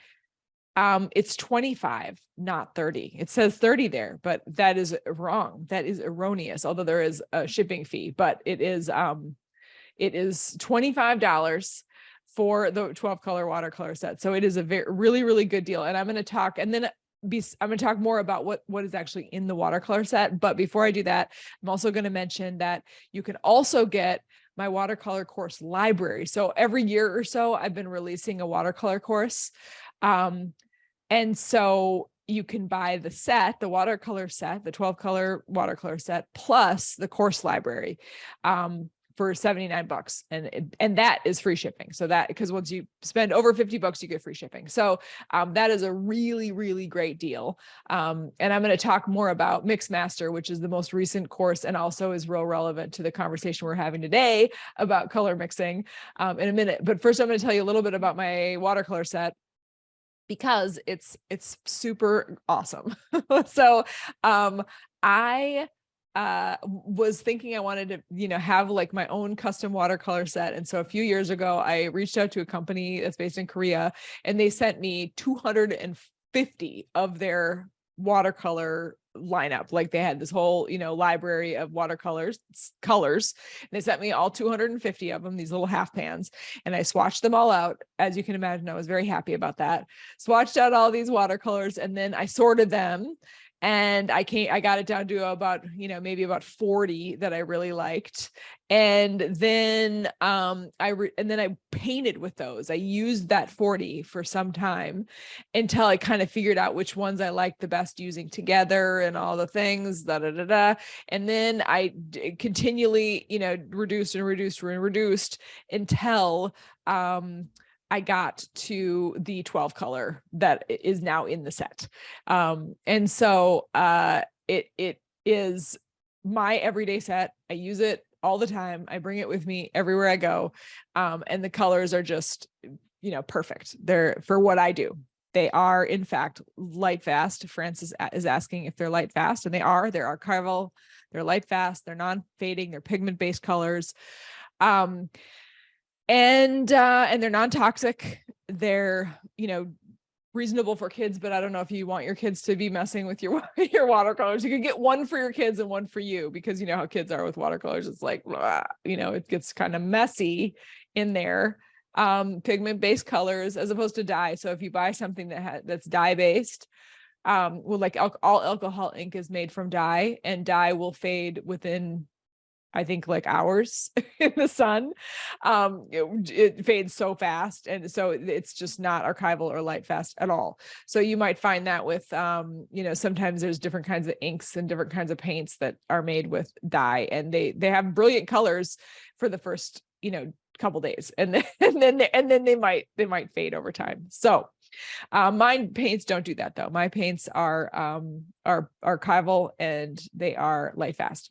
it's 25, not 30. It says 30 there, but that is wrong. That is erroneous, although there is a shipping fee, but it is $25 for the 12 color watercolor set. So it is a really, really good deal. And I'm going to talk, and then I'm going to talk more about what is actually in the watercolor set. But before I do that, I'm also going to mention that you can also get my watercolor course library. So every year or so, I've been releasing a watercolor course. And so you can buy the set, the watercolor set, the 12 color watercolor set, plus the course library, for $79. And that is free shipping. So that, because once you spend over $50, you get free shipping. So, that is a really, really great deal. And I'm going to talk more about Mixmaster, which is the most recent course and also is real relevant to the conversation we're having today about color mixing, in a minute. But first, I'm going to tell you a little bit about my watercolor set, because it's super awesome. So I was thinking I wanted to, have like my own custom watercolor set. And so a few years ago, I reached out to a company that's based in Korea, and they sent me 250 of their watercolor lineup. Like they had this whole, library of watercolors, colors. And they sent me all 250 of them, these little half pans. And I swatched them all out. As you can imagine, I was very happy about that. Swatched out all these watercolors, and then I sorted them. And I got it down to about, maybe about 40 that I really liked. And then, I painted with those. I used that 40 for some time until I kind of figured out which ones I liked the best using together and all the things, And then I continually, reduced until, I got to the 12 color that is now in the set. And so it is my everyday set. I use it all the time. I bring it with me everywhere I go. And the colors are just, perfect. They're for what I do. They are, in fact, light fast. Francis is asking if they're light fast, and they are. They're archival. They're light fast. They're non-fading. They're pigment-based colors. And they're non-toxic. They're, reasonable for kids, but I don't know if you want your kids to be messing with your watercolors. You can get one for your kids and one for you, because you know how kids are with watercolors. It's like, blah, it gets kind of messy in there. Pigment-based colors as opposed to dye. So if you buy something that's dye-based, like all alcohol ink is made from dye, and dye will fade within, I think, like hours in the sun. It fades so fast. And so it's just not archival or light fast at all. So you might find that with, sometimes there's different kinds of inks and different kinds of paints that are made with dye, and they have brilliant colors for the first, couple days. And then they might fade over time. So my paints don't do that though. My paints are archival, and they are light fast.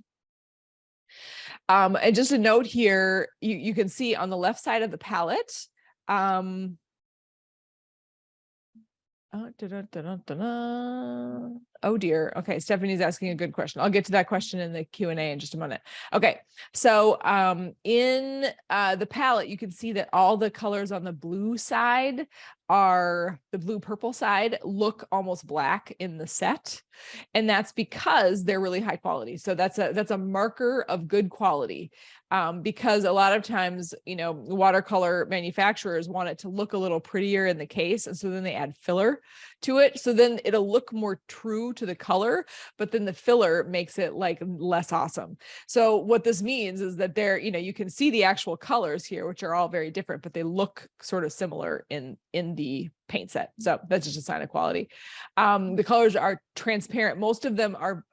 And just a note here, you can see on the left side of the palette, oh dear. Okay, Stephanie's asking a good question. I'll get to that question in the Q&A in just a minute. Okay, so in the palette, you can see that all the colors on the blue side are the blue purple side look almost black in the set, and that's because they're really high quality. So that's a marker of good quality, because a lot of times, watercolor manufacturers want it to look a little prettier in the case, and so then they add filler to it. So then it'll look more true to the color, but then the filler makes it like less awesome. So what this means is that you can see the actual colors here, which are all very different, but they look sort of similar in the paint set. So that's just a sign of quality. The colors are transparent. Most of them are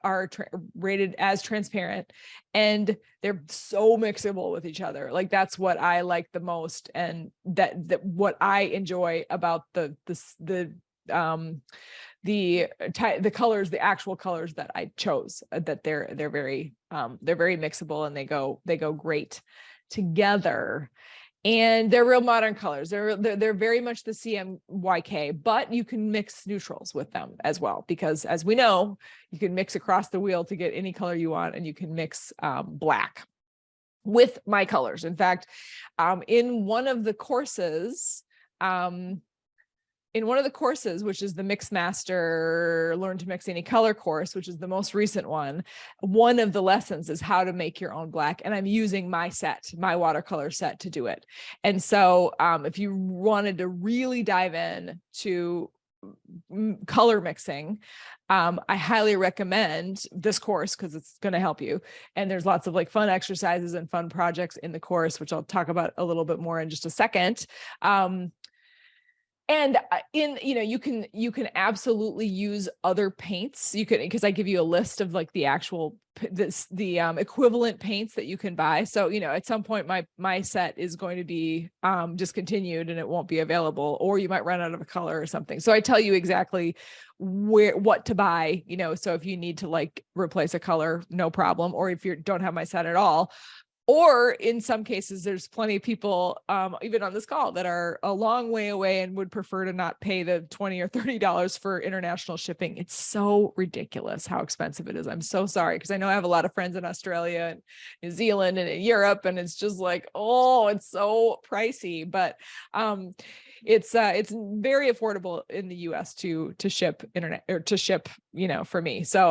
rated as transparent, and they're so mixable with each other. Like that's what I like the most, and that what I enjoy about the the colors, the actual colors that I chose, that they're very mixable, and they go great together. And they're real modern colors. They're very much the CMYK, but you can mix neutrals with them as well, because as we know, you can mix across the wheel to get any color you want, and you can mix black with my colors. In fact, in one of the courses, which is the Mixmaster Learn to Mix Any Color course, which is the most recent one of the lessons is how to make your own black. And I'm using my watercolor set to do it. And so if you wanted to really dive in to color mixing, I highly recommend this course, because it's going to help you. And there's lots of like fun exercises and fun projects in the course, which I'll talk about a little bit more in just a second. And you can absolutely use other paints. You can, because I give you a list of like the actual equivalent paints that you can buy. So, at some point my set is going to be discontinued and it won't be available, or you might run out of a color or something. So I tell you exactly what to buy, so if you need to like replace a color, no problem. Or if you don't have my set at all. Or in some cases, there's plenty of people, even on this call, that are a long way away and would prefer to not pay the $20 or $30 for international shipping. It's so ridiculous how expensive it is. I'm so sorry, because I know I have a lot of friends in Australia and New Zealand and in Europe, and it's just like, oh, it's so pricey. But it's very affordable in the US to ship internet, or to ship, for me. So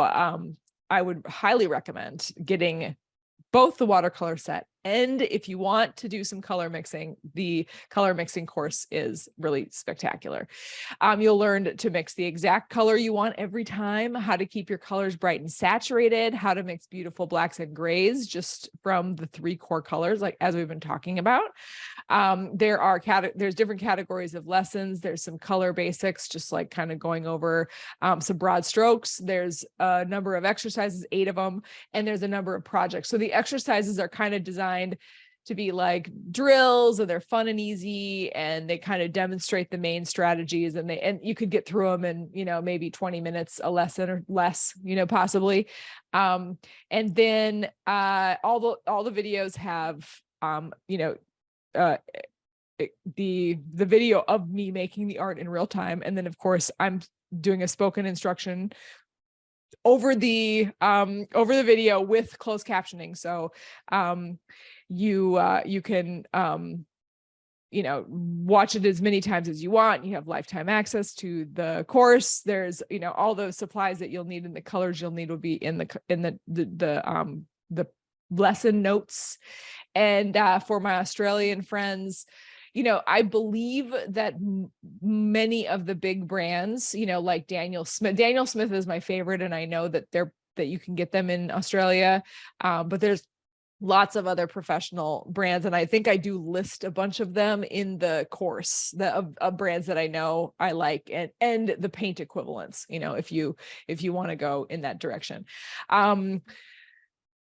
I would highly recommend getting both the watercolor set, and if you want to do some color mixing, the color mixing course is really spectacular. You'll learn to mix the exact color you want every time, how to keep your colors bright and saturated, how to mix beautiful blacks and grays just from the 3 core colors, like as we've been talking about. There's different categories of lessons. There's some color basics, just like kind of going over some broad strokes. There's a number of exercises, 8 of them, and there's a number of projects. So the exercises are kind of designed to be like drills, and they're fun and easy, and they kind of demonstrate the main strategies, and you could get through them in, maybe 20 minutes a lesson or less, possibly. And then all the videos have, the video of me making the art in real time. And then of course I'm doing a spoken instruction over the video with closed captioning. So you can watch it as many times as you want. You have lifetime access to the course. There's all those supplies that you'll need, and the colors you'll need will be in the lesson notes. And for my Australian friends, I believe that many of the big brands, like Daniel Smith is my favorite, and I know that that you can get them in Australia, but there's lots of other professional brands, and I think I do list a bunch of them in the course of brands that I know I like, and the paint equivalents, if you want to go in that direction.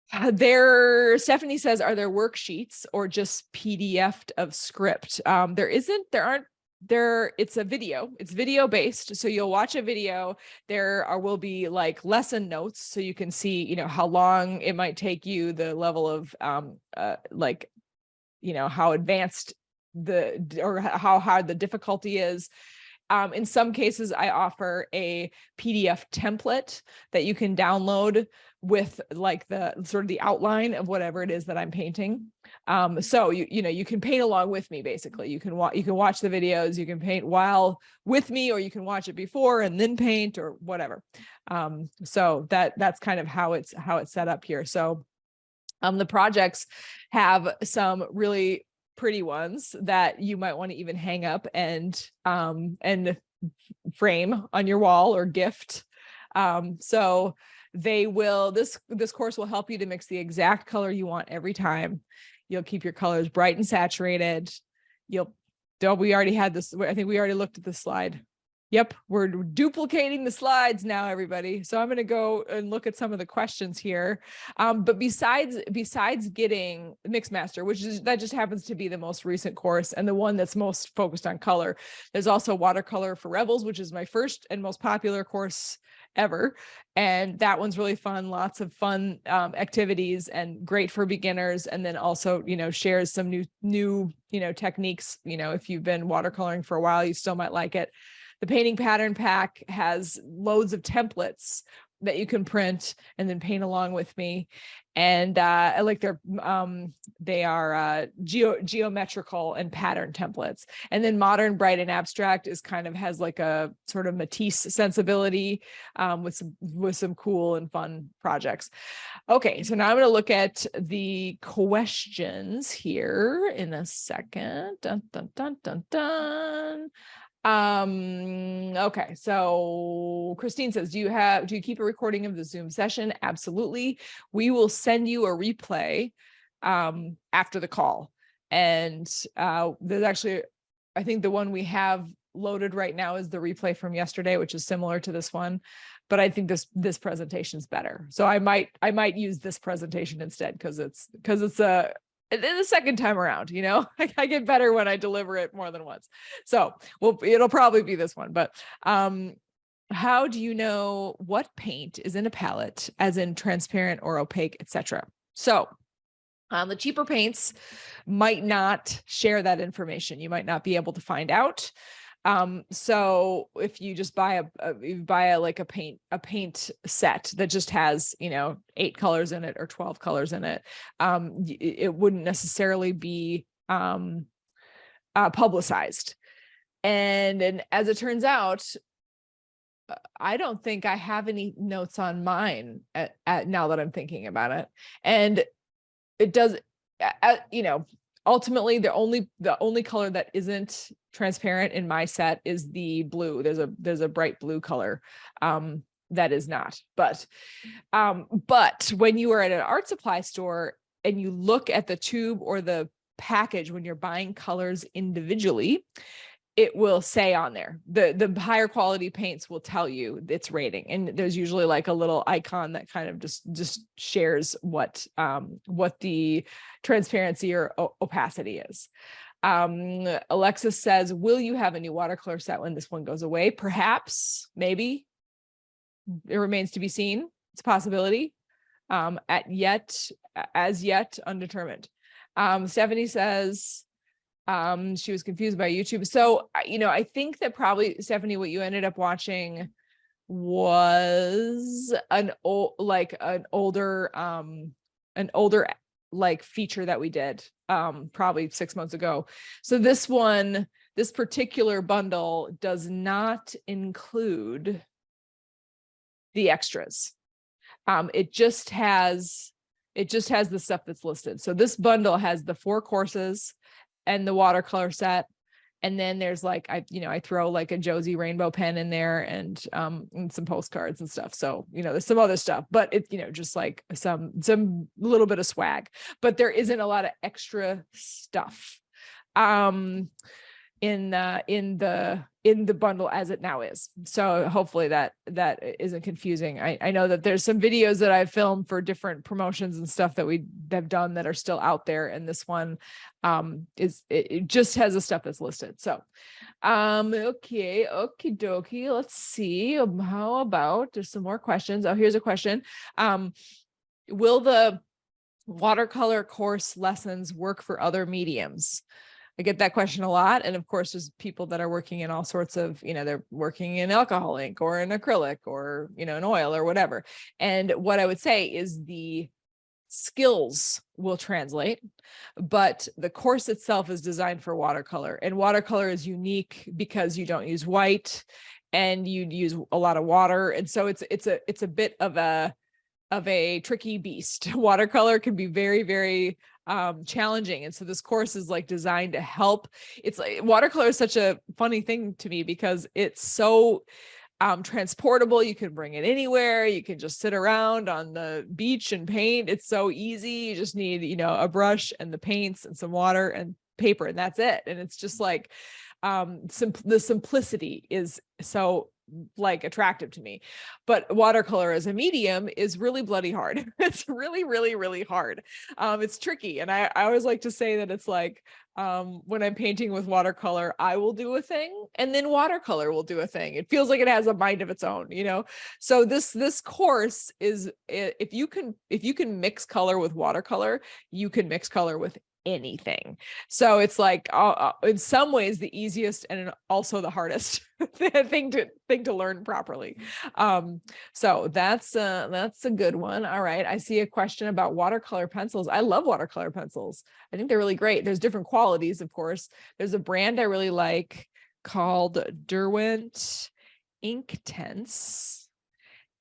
Stephanie says, are there worksheets or just PDF'd of script? It's a video, it's video based. So you'll watch a video, will be like lesson notes. So you can see, how long it might take you, the level of, how advanced or how hard the difficulty is. In some cases, I offer a PDF template that you can download with like the sort of the outline of whatever it is that I'm painting. So you can paint along with me. Basically, you can watch the videos, you can paint while with me, or you can watch it before and then paint, or whatever. So that's kind of how it's set up here. So the projects have some really pretty ones that you might want to even hang up and frame on your wall or gift. So this course will help you to mix the exact color you want every time. You'll keep your colors bright and saturated. We already had this. I think we already looked at this slide. Yep, we're duplicating the slides now, everybody. So I'm going to go and look at some of the questions here. But besides getting Mixmaster, that just happens to be the most recent course and the one that's most focused on color. There's also Watercolor for Rebels, which is my first and most popular course ever, and that one's really fun. Lots of fun activities and great for beginners. And then also, shares some new techniques. If you've been watercoloring for a while, you still might like it. The Painting Pattern Pack has loads of templates that you can print and then paint along with me. And I like they are geometrical and pattern templates. And then Modern, Bright, and Abstract has like a sort of Matisse sensibility with some cool and fun projects. Okay, so now I'm going to look at the questions here in a second. Dun, dun, dun, dun, dun. Okay, so Christine says, do you keep a recording of the Zoom session? Absolutely. We will send you a replay after the call. And there's actually, I think the one we have loaded right now is the replay from yesterday, which is similar to this one, but I think this presentation is better. So I might use this presentation instead because it's the second time around, I get better when I deliver it more than once. So, it'll probably be this one, but how do you know what paint is in a palette, as in transparent or opaque, etc.? So the cheaper paints might not share that information. You might not be able to find out. So if you just buy a paint set that just has, 8 colors in it or 12 colors in it, it wouldn't necessarily be publicized. And as it turns out, I don't think I have any notes on mine at now that I'm thinking about it. And it does, ultimately the only color that isn't transparent in my set is the blue. There's a bright blue color that is not. But when you are at an art supply store and you look at the tube or the package when you're buying colors individually, it will say on there, the higher quality paints will tell you its rating. And there's usually like a little icon that kind of just shares what the transparency or opacity is. Alexis says, will you have a new watercolor set when this one goes away? Perhaps, maybe. It remains to be seen. It's a possibility. As yet undetermined. Stephanie says, she was confused by YouTube. So, I think that probably, Stephanie, what you ended up watching was an older like feature that we did probably 6 months ago. So this particular bundle does not include the extras. It just has the stuff that's listed. So this bundle has the 4 courses and the watercolor set. And then there's I throw like a Josie rainbow pen in there and some postcards and stuff. So, there's some other stuff, but it's, just like some little bit of swag, but there isn't a lot of extra stuff in the bundle as it now is. So hopefully that isn't confusing. I know that there's some videos that I've filmed for different promotions and stuff that we have done that are still out there. And this one it just has the stuff that's listed. So, okay, okie dokie. Let's see. How about, there's some more questions. Oh, here's a question. Will the watercolor course lessons work for other mediums? I get that question a lot. And of course, there's people that are working in all sorts of, they're working in alcohol ink or in acrylic or, in oil or whatever. And what I would say is the skills will translate, but the course itself is designed for watercolor, and watercolor is unique because you don't use white and you use a lot of water. And so it's a bit of a tricky beast. Watercolor can be very, very challenging. And so this course is like designed to help. It's like watercolor is such a funny thing to me because it's so transportable. You can bring it anywhere. You can just sit around on the beach and paint. It's so easy. You just need, a brush and the paints and some water, and paper and that's it. And it's just like, the simplicity is so like attractive to me. But watercolor as a medium is really bloody hard. It's really, really, really hard. It's tricky. And I always like to say that it's like, when I'm painting with watercolor, I will do a thing and then watercolor will do a thing. It feels like it has a mind of its own, you know? So this course is, if you can mix color with watercolor, you can mix color with anything. So it's like, in some ways the easiest and also the hardest thing to learn properly. So that's a good one. All right. I see a question about watercolor pencils. I love watercolor pencils. I think they're really great. There's different qualities, of course. There's a brand I really like called Derwent Inktense.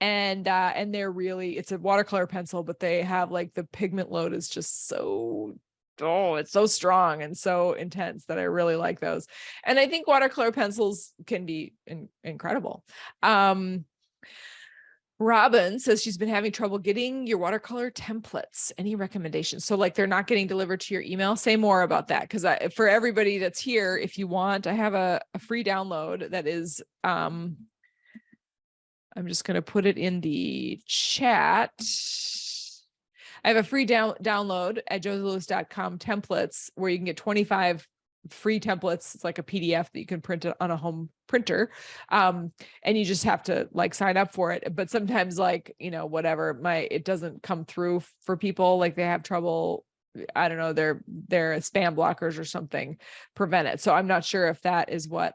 And they're really, it's a watercolor pencil, but they have like the pigment load is just so, it's so strong and so intense that I really like those. And I think watercolor pencils can be incredible. Robin says she's been having trouble getting your watercolor templates. Any recommendations? So like they're not getting delivered to your email. Say more about that. Because for everybody that's here, if you want, I have a free download that is, I'm just going to put it in the chat. I have a free download at josielewis.com templates where you can get 25 free templates. It's like a PDF that you can print it on a home printer. And you just have to like sign up for it. But sometimes like, you know, whatever, it doesn't come through for people, like they have trouble, I don't know, their spam blockers or something prevent it. So I'm not sure if that is what,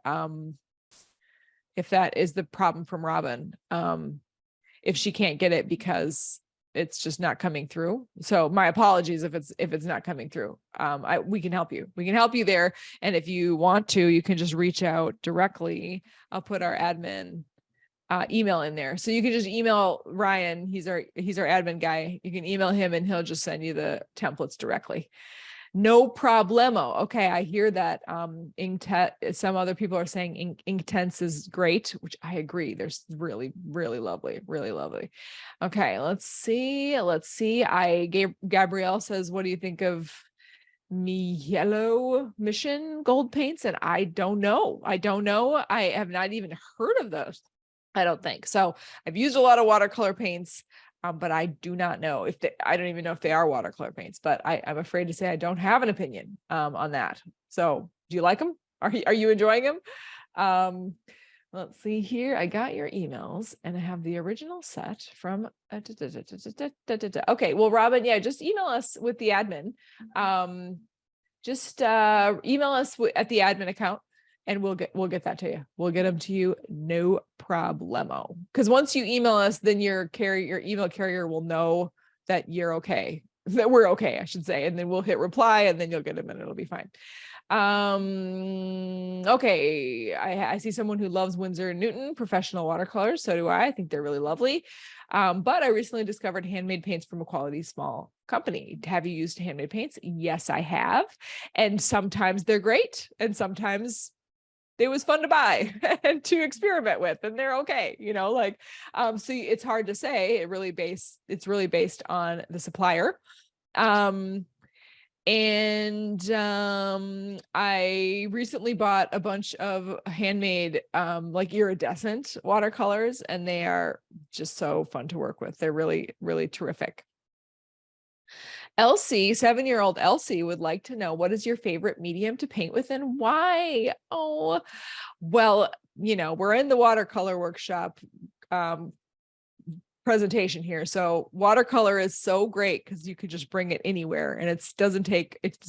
if that is the problem from Robin, if she can't get it because it's just not coming through. So my apologies if it's not coming through. We can help you. We can help you there. And if you want to, you can just reach out directly. I'll put our admin email in there. So you can just email Ryan. He's our admin guy. You can email him and he'll just send you the templates directly. No problemo. Okay, I hear that. Some other people are saying Inktense is great, which I agree. There's really, really lovely, really lovely. Okay, let's see. Gabrielle says, what do you think of Yellow Mission gold paints? And I don't know. I have not even heard of those. I don't think so. I've used a lot of watercolor paints. But I do not know I don't even know if they are watercolor paints, but I'm afraid to say I don't have an opinion on that. So do you like them? Are you enjoying them? Let's see here. I got your emails and I have the original set from, okay. Well, Robin, yeah, just email us with the admin. Just email us at the admin account. And we'll get that to you. We'll get them to you, no problemo. Because once you email us, then your email carrier will know that you're okay, that we're okay, I should say. And then we'll hit reply, and then you'll get them, and it'll be fine. Okay, I see someone who loves Winsor & Newton professional watercolors. So do I. I think they're really lovely. But I recently discovered handmade paints from a quality small company. Have you used handmade paints? Yes, I have. And sometimes they're great, and sometimes it was fun to buy and to experiment with, and they're okay, you know, like, so it's hard to say. It's really based on the supplier. I recently bought a bunch of handmade, like iridescent watercolors, and they are just so fun to work with. They're really, really terrific. Elsie, 7-year-old Elsie would like to know, what is your favorite medium to paint with and why? Oh, well, you know, we're in the watercolor workshop presentation here. So watercolor is so great because you could just bring it anywhere, and it's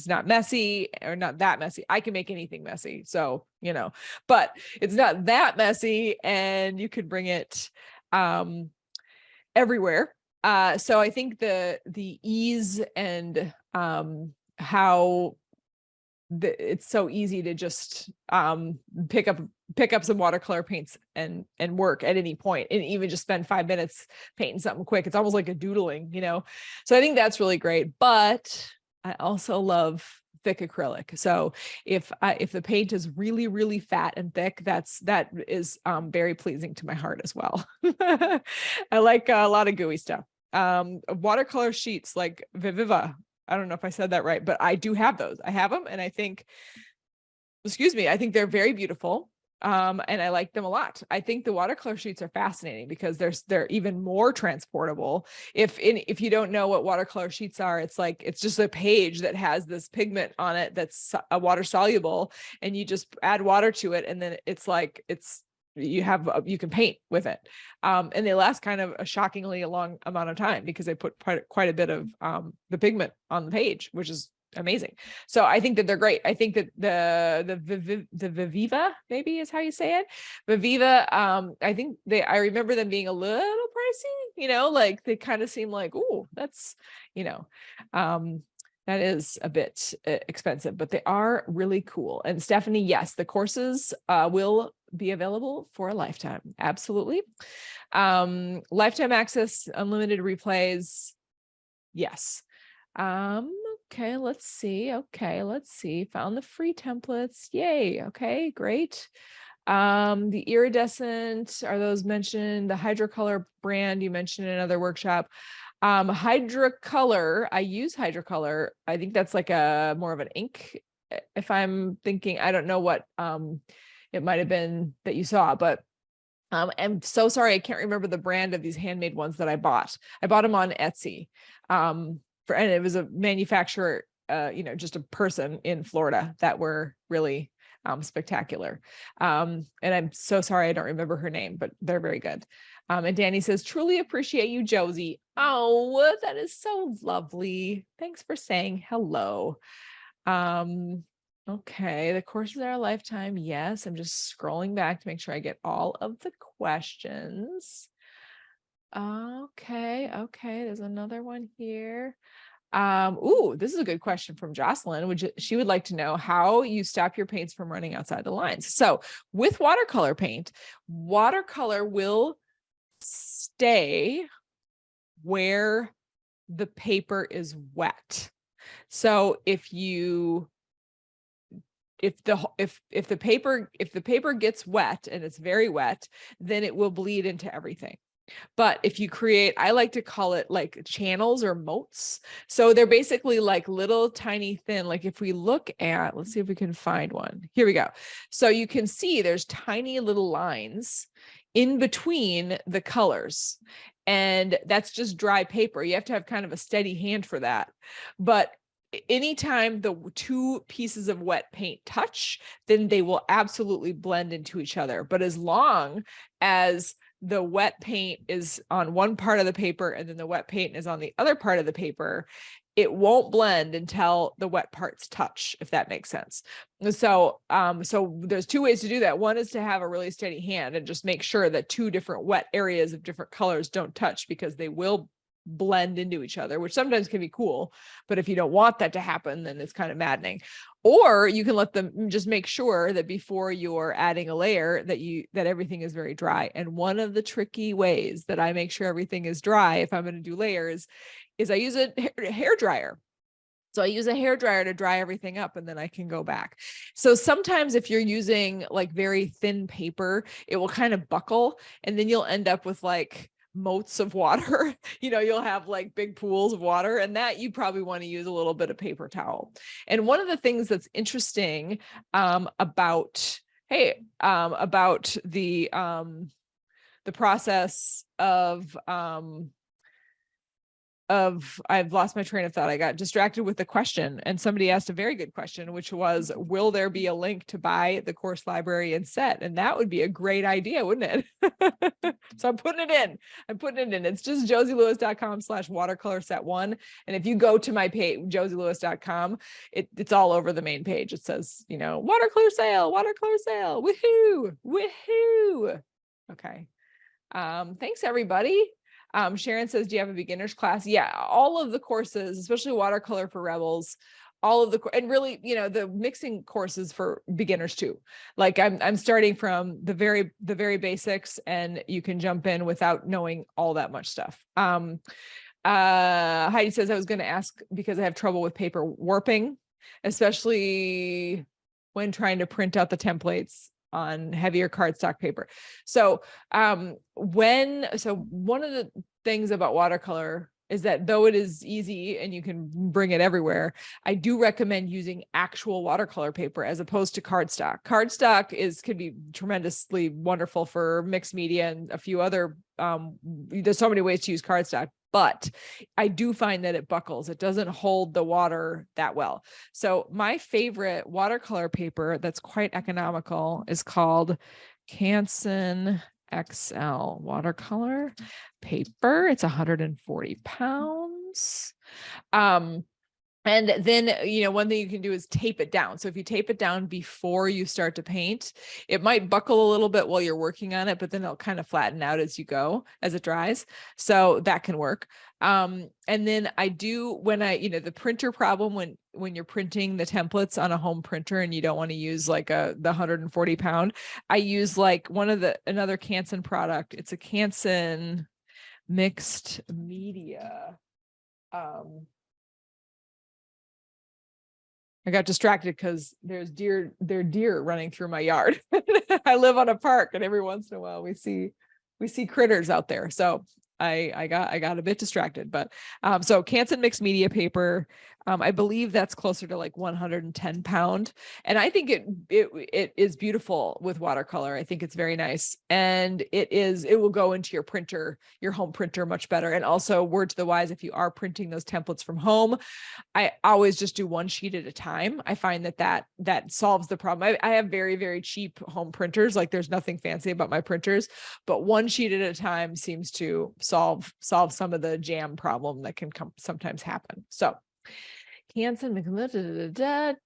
not messy, or not that messy. I can make anything messy. So, you know, but it's not that messy, and you could bring it everywhere. So I think the ease and how it's so easy to just pick up some watercolor paints and work at any point, and even just spend 5 minutes painting something quick. It's almost like a doodling, you know? So I think that's really great. But I also love thick acrylic. So if the paint is really, really fat and thick, that is very pleasing to my heart as well. I like a lot of gooey stuff. Watercolor sheets like Viviva. I don't know if I said that right, but I do have those. I have them, and I think, excuse me, I think they're very beautiful. And I like them a lot. I think the watercolor sheets are fascinating because they're even more transportable. If you don't know what watercolor sheets are, it's just a page that has this pigment on it that's a water soluble, and you just add water to it, and then you can paint with it. And they last kind of a shockingly long amount of time because they put quite a bit of the pigment on the page, which is amazing. So I think that they're great. I think that the Viviva maybe is how you say it. Viviva, I think I remember them being a little pricey, like they kind of seem like, oh, that's, that is a bit expensive, but they are really cool. And Stephanie, yes, the courses will be available for a lifetime. Absolutely. Lifetime access, unlimited replays. Yes. Okay, let's see. Found the free templates. Yay. Okay, great. The iridescent, are those mentioned? The Hydrocolor brand you mentioned in another workshop. Hydrocolor, I use Hydrocolor. I think that's like a more of an ink. If I'm thinking, I don't know what it might have been that you saw, but I'm so sorry, I can't remember the brand of these handmade ones that I bought. I bought them on Etsy. And it was a manufacturer, just a person in Florida that were really spectacular. And I'm so sorry, I don't remember her name, but they're very good. And Danny says, truly appreciate you, Josie. Oh, that is so lovely. Thanks for saying hello. Okay, the courses are a lifetime. Yes, I'm just scrolling back to make sure I get all of the questions. Okay, there's another one here. This is a good question from Jocelyn, she would like to know how you stop your paints from running outside the lines. So with watercolor paint, watercolor will stay where the paper is wet. So if the paper gets wet and it's very wet, then it will bleed into everything. But if you create, I like to call it like channels or moats. So they're basically like little tiny thin, like if we look at, let's see if we can find one. Here we go. So you can see there's tiny little lines in between the colors. And that's just dry paper. You have to have kind of a steady hand for that. But anytime the two pieces of wet paint touch, then they will absolutely blend into each other. But as long as the wet paint is on one part of the paper and then the wet paint is on the other part of the paper, it won't blend until the wet parts touch, if that makes sense. So there's two ways to do that. One is to have a really steady hand and just make sure that two different wet areas of different colors don't touch, because they will blend into each other, which sometimes can be cool, but if you don't want that to happen, then it's kind of maddening. Or you can let them, just make sure that before you're adding a layer that everything is very dry. And one of the tricky ways that I make sure everything is dry if I'm going to do layers is I use a hair dryer. So I use a hair dryer to dry everything up, and then I can go back. So sometimes if you're using like very thin paper, it will kind of buckle, and then you'll end up with like moats of water. You'll have like big pools of water, and that you probably want to use a little bit of paper towel. And one of the things that's interesting about the process of I've lost my train of thought. I got distracted with the question, and somebody asked a very good question, which was, will there be a link to buy the course library and set? And that would be a great idea, wouldn't it? So I'm putting it in. It's just josielewis.com/watercolor set one. And if you go to my page, josielewis.com, it's all over the main page. It says, watercolor sale. Woohoo. Okay. Thanks everybody. Sharon says, do you have a beginner's class? Yeah, all of the courses, especially watercolor for rebels, and really, the mixing courses for beginners too. Like I'm starting from the very basics, and you can jump in without knowing all that much stuff. Heidi says, I was going to ask because I have trouble with paper warping, especially when trying to print out the templates on heavier cardstock paper. So one of the things about watercolor is that though it is easy and you can bring it everywhere, I do recommend using actual watercolor paper as opposed to cardstock. Cardstock can be tremendously wonderful for mixed media and a few other, there's so many ways to use cardstock, but I do find that it buckles. It doesn't hold the water that well. So my favorite watercolor paper that's quite economical is called Canson XL watercolor paper. It's 140 pounds. And then, one thing you can do is tape it down. So if you tape it down before you start to paint, it might buckle a little bit while you're working on it, but then it'll kind of flatten out as you go, as it dries. So that can work. And then I do, when the printer problem, when you're printing the templates on a home printer and you don't want to use like the 140 pound, I use like another Canson product. It's a Canson mixed media. I got distracted because there are deer running through my yard. I live on a park, and every once in a while we see critters out there. So I got a bit distracted, but so Canson mixed media paper, I believe that's closer to like 110 pound. And I think it is beautiful with watercolor. I think it's very nice. And it will go into your printer, your home printer much better. And also, word to the wise, if you are printing those templates from home, I always just do one sheet at a time. I find that solves the problem. I have very, very cheap home printers. Like there's nothing fancy about my printers, but one sheet at a time seems to solve some of the jam problem that can sometimes happen. So Canson,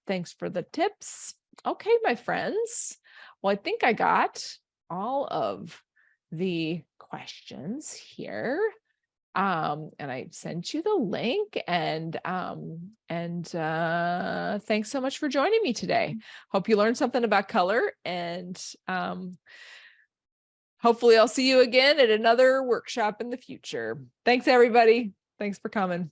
thanks for the tips. Okay, my friends. Well, I think I got all of the questions here. And I sent you the link, and thanks so much for joining me today. Hope you learned something about color, and hopefully I'll see you again at another workshop in the future. Thanks, everybody. Thanks for coming.